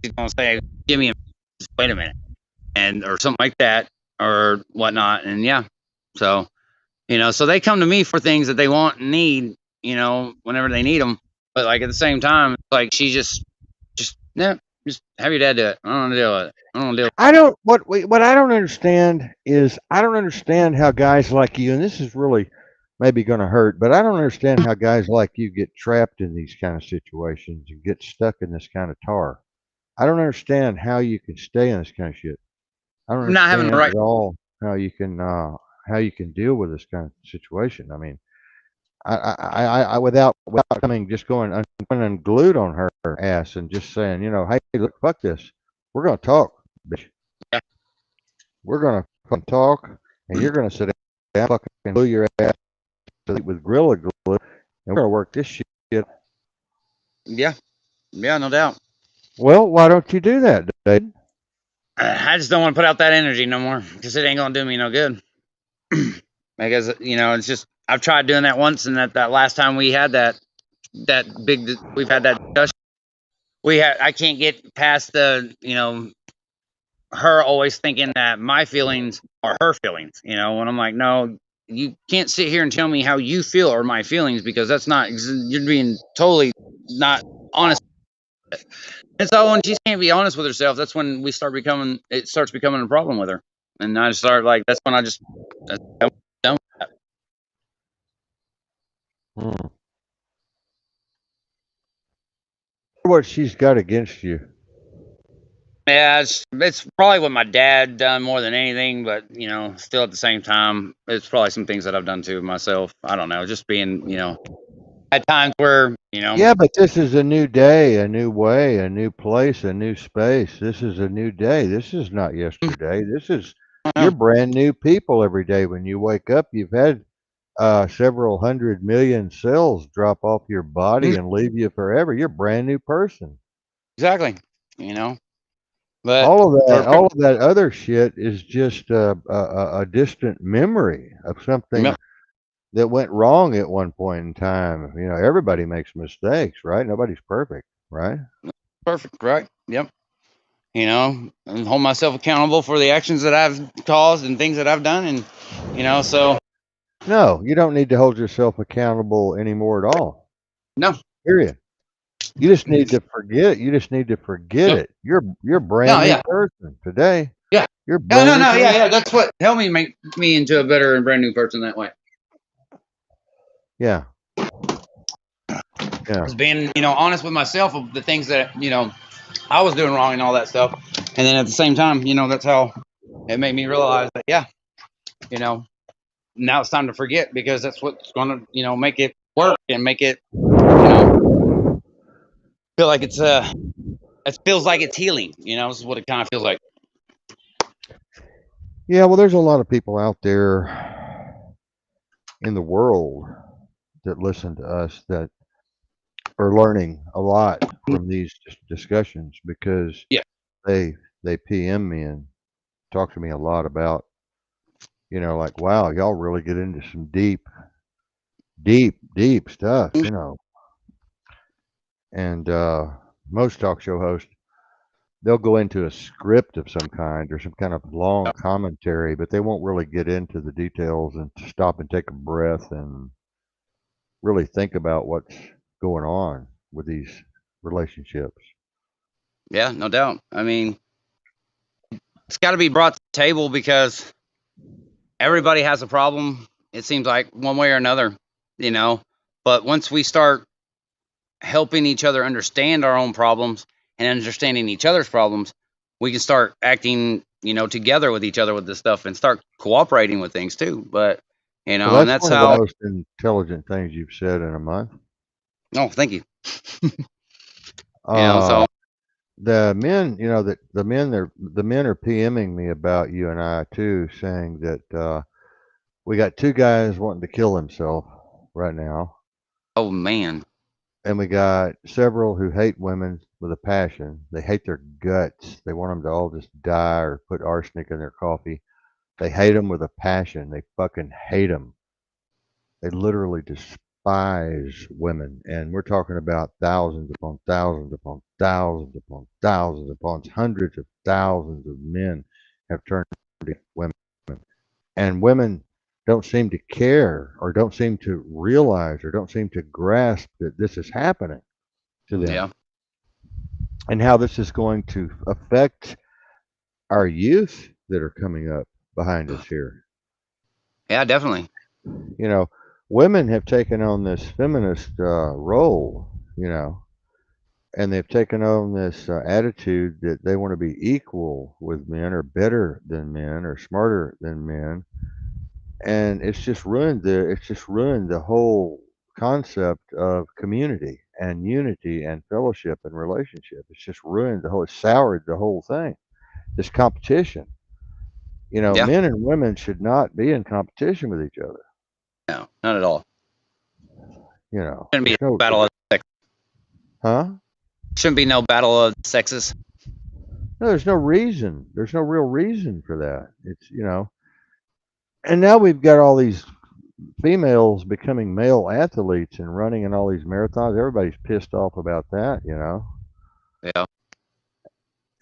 She's gonna say, "Give me a just wait a minute," and or something like that or whatnot. And yeah, so so they come to me for things that they want and need, whenever they need them. But like at the same time, it's like she just yeah, just have your dad do it. I don't want to deal with it. I don't want to deal. I don't what I don't understand is I don't understand how guys like you, and this is really maybe going to hurt, but I don't understand how guys like you get trapped in these kind of situations and get stuck in this kind of tar. I don't understand how you can stay in this kind of shit. I don't Not having the understand right. at all how you can deal with this kind of situation. I mean, I without coming just going unglued on her ass and just saying, hey, look, fuck this. We're gonna talk, bitch. Yeah, We're gonna fucking talk, and you're gonna sit down, fucking glue your ass with Gorilla Glue, and we're gonna work this shit. yeah, yeah, no doubt. Well, why don't you do that, Dave? I just don't want to put out that energy no more because it ain't gonna do me no good. Because it's just I've tried doing that once, and that last time we had that big we've had that discussion. I can't get past the her always thinking that my feelings are her feelings. When I'm like, no, you can't sit here and tell me how you feel or my feelings because that's not you're being totally not honest. And so when she can't be honest with herself, that's when it starts becoming a problem with her. And I start like that's when I just that's done. Hmm. What she's got against you? Yeah, it's probably what my dad done more than anything, but still at the same time, it's probably some things that I've done too myself. I don't know, just being at times where Yeah, but this is a new day, a new way, a new place, a new space. This is a new day. This is not yesterday. This is you're brand new people every day when you wake up. You've had several 100 million cells drop off your body and leave you forever. You're a brand new person. exactly, you know. But All of for that, all of that other shit is just a distant memory of yep, something that went wrong at one point in time. Everybody makes mistakes, right? Nobody's perfect, right? perfect, right? Yep. And hold myself accountable for the actions that I've caused and things that I've done, and so No, you don't need to hold yourself accountable anymore at all. no, Period. You just need to forget it. You just need to forget yep, it. You're a brand no, new yeah, person today. yeah, You're a yeah, brand no, new no, yeah, person. yeah. That's what helped me make me into a better and brand new person that way. Yeah, yeah. Was being honest with myself of the things that I was doing wrong and all that stuff, and then at the same time, that's how it made me realize that you know, now it's time to forget because that's what's going to make it work and make it you know feel like it's it feels like it's healing. This is what it kind of feels like. Yeah, well, there's a lot of people out there in the world that listen to us that are learning a lot from these discussions because Yeah. they they PM me and talk to me a lot about, like, wow, y'all really get into some deep stuff, and most talk show hosts, they'll go into a script of some kind or some kind of long commentary, but they won't really get into the details and stop and take a breath and really think about what's going on with these relationships. Yeah, no doubt. I mean, it's got to be brought to the table because everybody has a problem. It seems like one way or another, you know. But once we start helping each other understand our own problems and understanding each other's problems, we can start acting, together with each other with this stuff and start cooperating with things too. But Well, and that's that's one of the how. most intelligent things you've said in a month. Oh, thank you. Uh, So the men, that the men are PMing me about you and I too, saying that we got two guys wanting to kill themselves right now, oh man, and we got several who hate women with a passion. They hate their guts. They want them to all just die or put arsenic in their coffee. They hate them with a passion. They fucking hate them. They literally despise women, and we're talking about thousands upon thousands upon thousands upon thousands upon hundreds of thousands of men have turned to women, and women don't seem to care or don't seem to realize or don't seem to grasp that this is happening to yeah, them and how this is going to affect our youth that are coming up behind us here. yeah, definitely, You know, women have taken on this feminist role, and they've taken on this attitude that they want to be equal with men or better than men or smarter than men, and it's just ruined the whole concept of community and unity and fellowship and relationship. It's just ruined it's soured the whole thing. This competition, yeah, men and women should not be in competition with each other. no, not at all. Shouldn't be a There's no, battle of the sex. huh? Shouldn't be no battle of the sexes. No, there's no reason. There's no real reason for that. And now we've got all these females becoming male athletes and running in all these marathons. Everybody's pissed off about that. Yeah,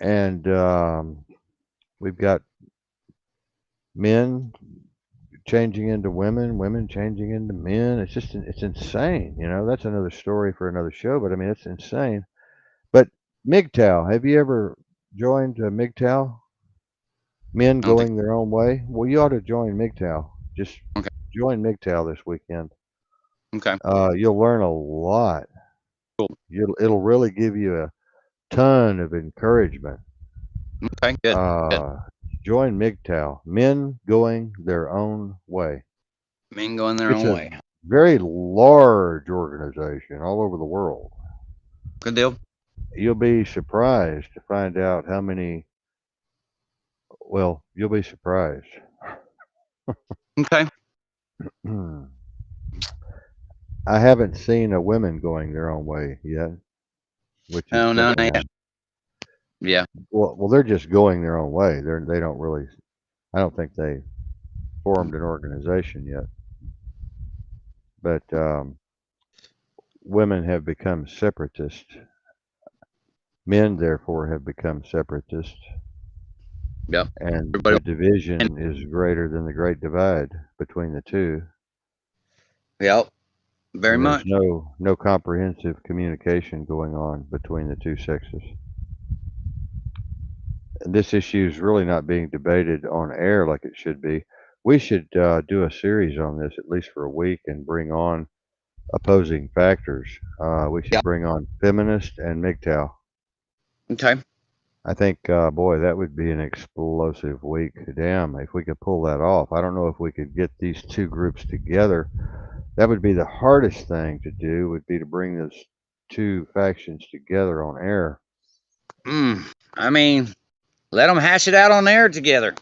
And we've got men changing into women, women changing into men. It's insane. That's another story for another show. But I mean, it's insane. But MGTOW, have you ever joined MGTOW? Men I don't think. going their own way. Well, you ought to join MGTOW. Just Okay, join MGTOW this weekend. okay, You'll learn a lot. cool. It'll really give you a ton of encouragement. Okay, good, good. Uh, Join MGTOW, Men Going Their Own Way. Men going their It's own a way. very large organization all over the world. Good deal. You'll be surprised to find out how many. Well, you'll be surprised. Okay. I haven't seen a women going their own way yet, which is Oh no, coming not in. yet. Yeah. Well, they're just going their own way. They don't really. I don't think they formed an organization yet. But women have become separatist. Men, therefore, have become separatist, Yep. and Everybody. the division is greater than the great divide between the two. Yep. Very And there's much. no comprehensive communication going on between the two sexes. And this issue is really not being debated on air like it should be. We should do a series on this at least for a week and bring on opposing factors. We should Yep. bring on feminist and MGTOW. Okay. I think, boy, that would be an explosive week. Damn, if we could pull that off. I don't know if we could get these two groups together. That would be the hardest thing to do. Would be to bring two factions together on air. Mm, I mean, let them hash it out on there together.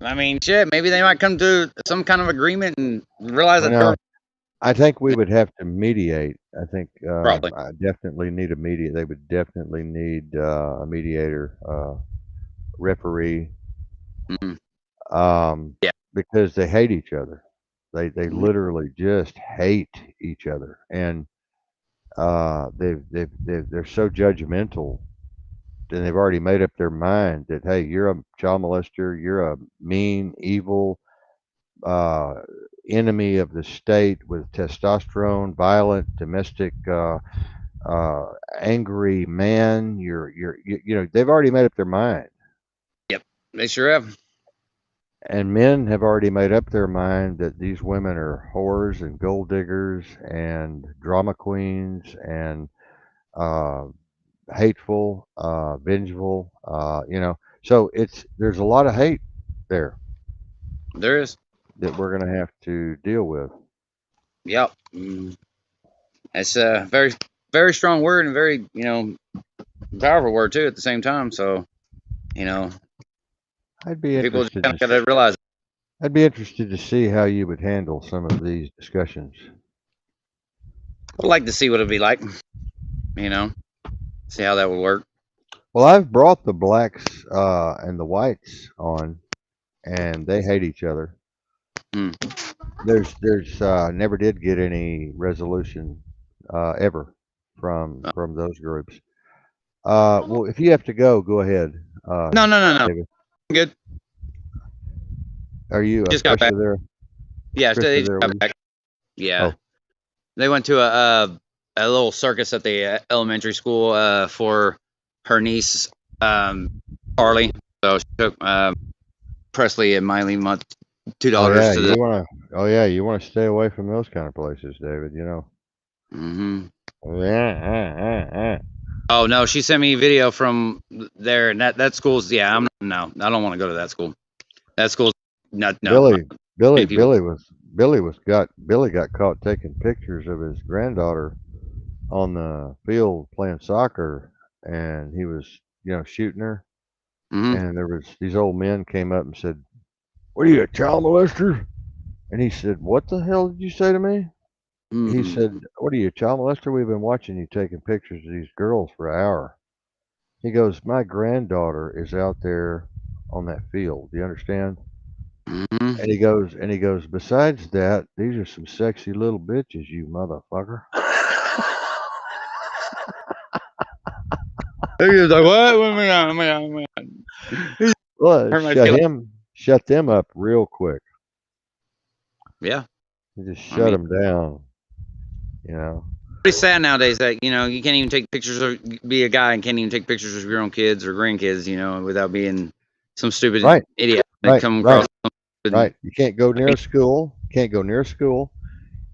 I mean, shit, maybe they might come to some kind of agreement and realize that they're No, I think we would have to mediate. I think probably. I definitely need a media. They would definitely need a mediator, referee, Mm, um, yeah, because they hate each other. They mm, literally just hate each other, and they're so judgmental, and they've already made up their mind that hey, you're a child molester, you're a mean, evil uh, enemy of the state with testosterone, violent, domestic, uh, angry man. You know, they've already made up their mind, yep, they sure have. and men have already made up their mind that these women are whores and gold diggers and drama queens and uh, hateful, vengeful. You know, so there's a lot of hate there There is. that we're going to have to deal with. Yep. It's a very, very strong word and very, powerful word too at the same time. So, you know, I'd be people just interested kind to of got to realize it. I'd be interested to see how you would handle some of these discussions. I'd like to see what it'd be like, you know, see how that would work. Well, I've brought the blacks and the whites on, and they hate each other. Mm. There's never did get any resolution ever from those groups. Well, if you have to go, go ahead, No, no, no, no. David. Good. Are you Just got back. Krista there? Is Yeah, so they Krista just there got with you? back. Yeah, Oh, they went to a little circus at the elementary school for her niece, Carly. So she took Presley and Miley month two oh daughters yeah, to the. you wanna stay away from those kind of places, David. You know. Hmm. Yeah. Oh no, she sent me a video from there, and that school's yeah. No, I don't want to go to that school. That school's not no. Billy, Many people. Billy got caught taking pictures of his granddaughter on the field playing soccer, and he was, shooting her. Hmm. And there was these old men came up and said, "What are you, a child molester?" And he said, "What the hell did you say to me?" He said, Mm. "What are you, a child molester? We've been watching you taking pictures of these girls for an hour." He goes, "My granddaughter is out there on that field. Do you understand?" Hmm. And he goes, "Besides that, these are some sexy little bitches, you motherfucker." He was like, what? What am I? Well, Hurt my feelings. shut them up real quick. Yeah, You just I shut mean, them down, you know. pretty sad nowadays that you can't even take pictures of be a guy and can't even take pictures of your own kids or grandkids, without being some stupid Right, idiot that right, come right, across. Something. right. You can't go near a school. Can't go near a school.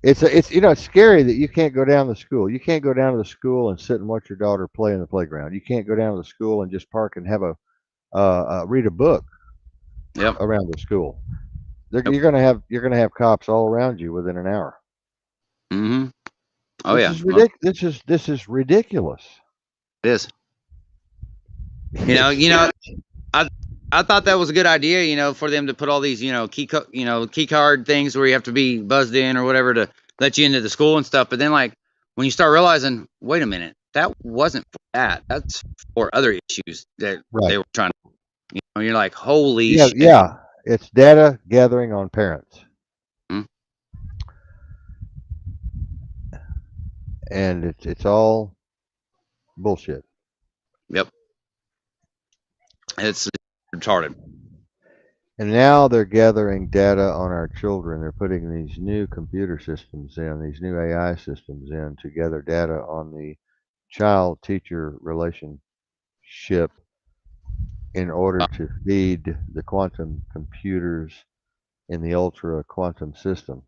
It's it's scary that you can't go down to the school. You can't go down to the school and sit and watch your daughter play in the playground. You can't go down to the school and just park and have a read a book Yep. around the school. Yep. You're gonna have cops all around you within an hour. Hmm. Oh yeah. Well, This is ridiculous. it is. It's I I thought that was a good idea, for them to put all these, key card things where you have to be buzzed in or whatever to let you into the school and stuff. But then, like, when you start realizing, wait a minute, that wasn't for that. That's for other issues that right. they were trying to. You're like, holy Yeah, shit. yeah. It's data gathering on parents, Mhm. and it's all bullshit. Yep, it's retarded. And now they're gathering data on our children. They're putting these new computer systems in, these new AI systems in to gather data on the child teacher relationship in order to feed the quantum computers in the ultra quantum system.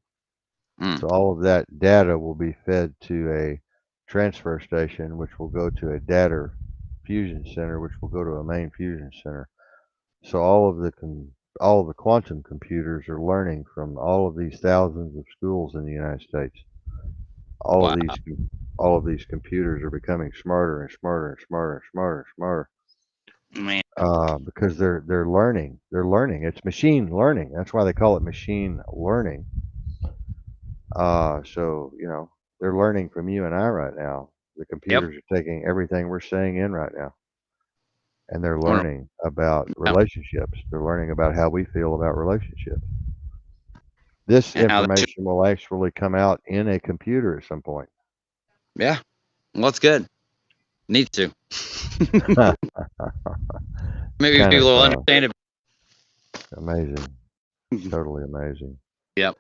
Mm. So all of that data will be fed to a transfer station, which will go to a data fusion center, which will go to a main fusion center. So all of the quantum computers are learning from all of these thousands of schools in the United States. All Wow. of these all of these computers are becoming smarter and smarter and smarter and smarter and smarter. Man. Because they're learning. They're learning. It's machine learning. That's why they call it machine learning. So they're learning from you and I right now. The Yep. computers are taking everything we're saying in right now, and they're Wonder- learning about yeah. relationships. They're learning about how we feel about relationships. This And how they should- information will actually come out in a computer at some point. yeah. Well, that's good. Needs to. Maybe Kind people of will understand it. amazing. Totally amazing. Yep.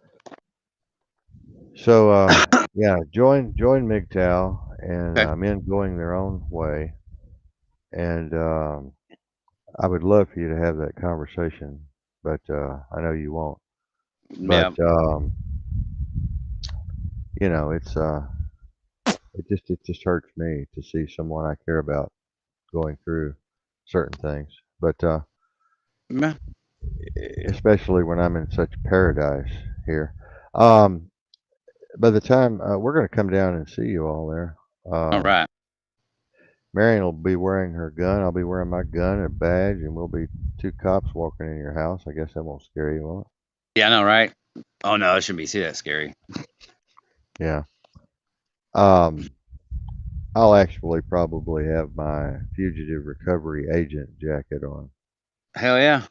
So yeah, join MGTOW, and Okay. men going their own way. And I would love for you to have that conversation, but I know you won't. But Yeah. it's it just hurts me to see someone I care about going through certain things. But Yeah. especially when I'm in such paradise here. Um, by the time we're going to come down and see you all there, All right. Marion will be wearing her gun. I'll be wearing my gun and a badge, and we'll be two cops walking in your house. I guess that won't scare you, will Yeah, I know, right? Oh no, it shouldn't be that scary. it? Yeah. Um, I'll actually probably have my fugitive recovery agent jacket on. Hell yeah.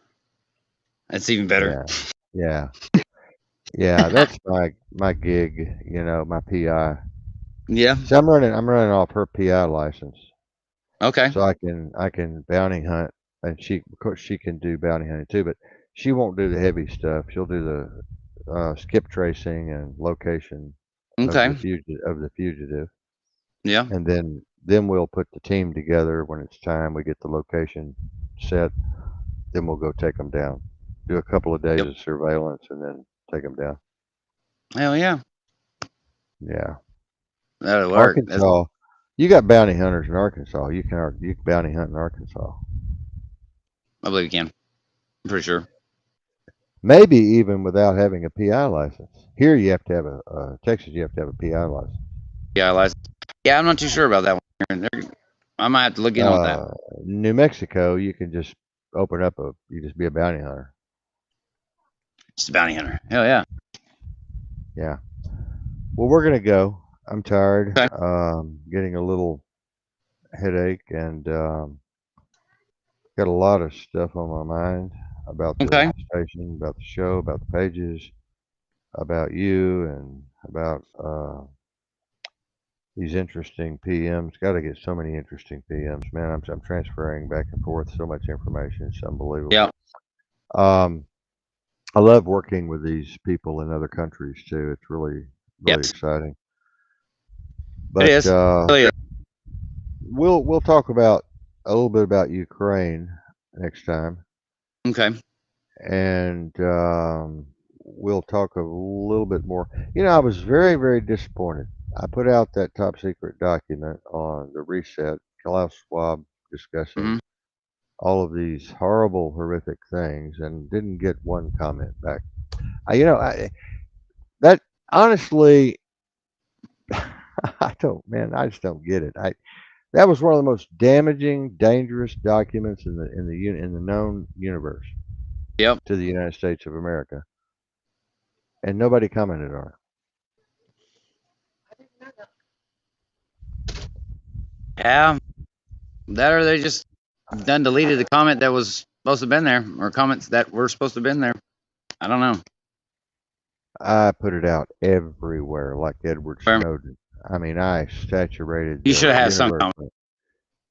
That's even better. Yeah. Yeah. Yeah, that's my gig, my PI. Yeah. So I'm running off her PI license, Okay. so I can bounty hunt, and of course she can do bounty hunting too, but she won't do the heavy stuff. She'll do the skip tracing and location of Okay. the fugitive, Yeah. and then we'll put the team together when it's time. We get the location set, then we'll go take them down. Do a couple of days Yep. of surveillance, and then take them down. Hell yeah. Yeah. That'll work. Arkansas, you got bounty hunters in Arkansas. You can bounty hunt in Arkansas. I believe you can. I'm pretty sure. Maybe even without having a PI license. Here you have to have Texas. You have to have a PI license. Yeah, license. Yeah, I'm not too sure about that one. I might have to look in on that. New Mexico, you can just open up you just be a bounty hunter. Just a bounty hunter. Hell yeah. Yeah. Well, we're gonna go. I'm tired. Okay. Getting a little headache, and got a lot of stuff on my mind about the Okay. station, about the show, about the pages, about you, and about these interesting PMs. Got to get so many interesting PMs, man. I'm transferring back and forth so much information. It's unbelievable. Yeah. Um, I love working with these people in other countries too. It's really Yes. exciting. It But is. Really is. we'll talk about a little bit about Ukraine next time, Okay. and we'll talk a little bit more. I was very, very disappointed. I put out that top secret document on the reset, Klaus Schwab discussing Hmm. all of these horrible, horrific things, and didn't get one comment back. That honestly, I just don't get it. That was one of the most damaging, dangerous documents in the known universe Yep. to the United States of America, and nobody commented on it. Yeah. That or they just done deleted the comment that was supposed to have been there, or comments that were supposed to have been there. I don't know. I put it out everywhere, like Edward Fair. Snowden. I mean, I saturated You the should have had some universe, comment.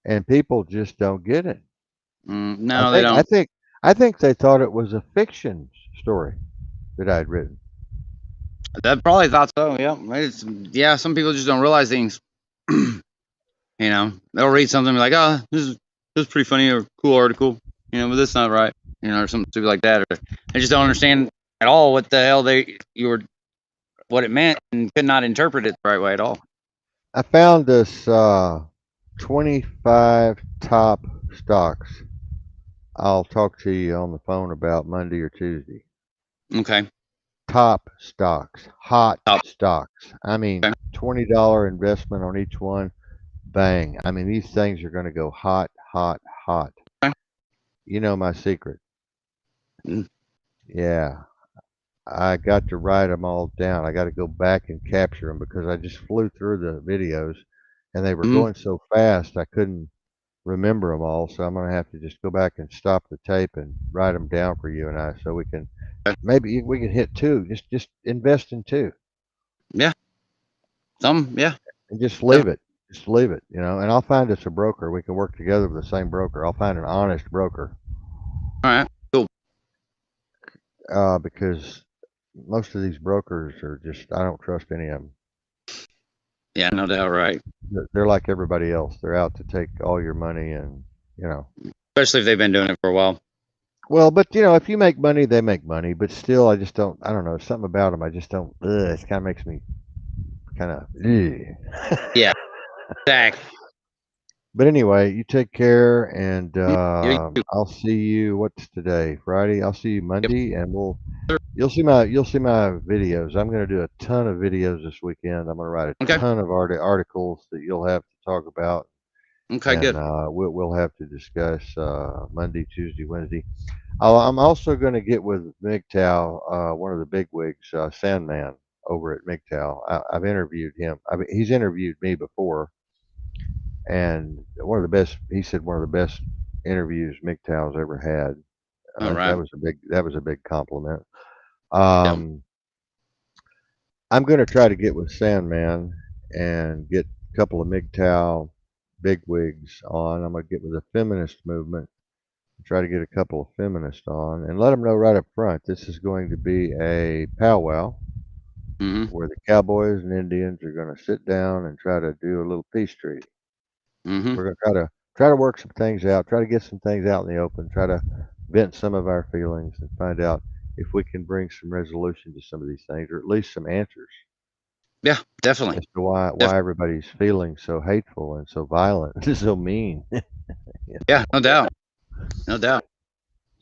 and people just don't get it. No, they I don't. think I think they thought it was a fiction story that I'd written. They probably thought so. Yeah. Yeah. Some people just don't realize things. They'll read something and be like, "Oh, this is pretty funny or cool article," but that's not right, or something stupid like that, or they just don't understand at all what the hell what it meant, and could not interpret it the right way at all. I found this 25 top stocks. I'll talk to you on the phone about Monday or Tuesday. Okay. top stocks, hot Oh, stocks. I mean, okay. $20 investment on each one. Bang. I mean, these things are going to go hot, hot, hot. Okay. You know my secret. Mm, Yeah. I got to write them all down. I got to go back and capture them because I just flew through the videos and they were mm, going so fast I couldn't remember them all. So I'm going to have to just go back and stop the tape and write them down for you and I so we can okay. maybe we can hit two. Just invest in two Yeah. Yeah. and just Definitely. leave it. Just leave it, you know. And I'll find us a broker. We can work together with the same broker. I'll find an honest broker All right. Cool. because most of these brokers are just I don't trust any of them. Yeah, no doubt. Right. They're like everybody else. They're out to take all your money and, you know. Especially if they've been doing it for a while. Well, but you know, if you make money, they make money. But still, I just don't. I don't know. Something about them. I just don't. It kind of makes me kind of. Yeah. Exactly. But anyway, you take care, and You too. I'll see you. What's today? Friday. I'll see you Yep. Monday, and Sure. you'll see my videos. I'm going to do a ton of videos this weekend. I'm going to write a Okay. ton of articles that you'll have to talk about, Okay. and Good. we'll have to discuss Monday, Tuesday, Wednesday. I'm also going to get with MGTOW, one of the big wigs, Sandman, over at MGTOW. I've interviewed him. He's interviewed me before, and one of the best. He said one of the best interviews MGTOW's ever had. All That right. was a big compliment. Yeah. I'm going to try to get with Sandman and get a couple of MGTOW bigwigs on. I'm going to get with the feminist movement, try to get a couple of feminists on, and let them know right up front this is going to be a powwow Mm-hmm. where the cowboys and Indians are going to sit down and try to do a little peace treaty. Mm-hmm. We're going to try to work some things out, try to get some things out in the open, try to vent some of our feelings, and find out if we can bring some resolution to some of these things, or at least some answers Yeah. Definitely. as to why everybody's feeling so hateful and so violent and so mean. Yeah. No doubt. No doubt.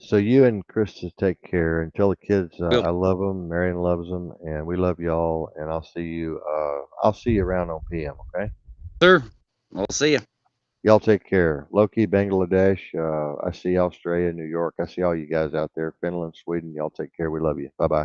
So you and Krista take care and tell the kids Will. I love them. Marion loves them, and we love y'all. And I'll see you. I'll see you around on PM. Okay. Sir. We'll see you. Y'all take care. Loki, Bangladesh. I see Australia, New York. I see all you guys out there. Finland, Sweden. Y'all take care. We love you. Bye bye.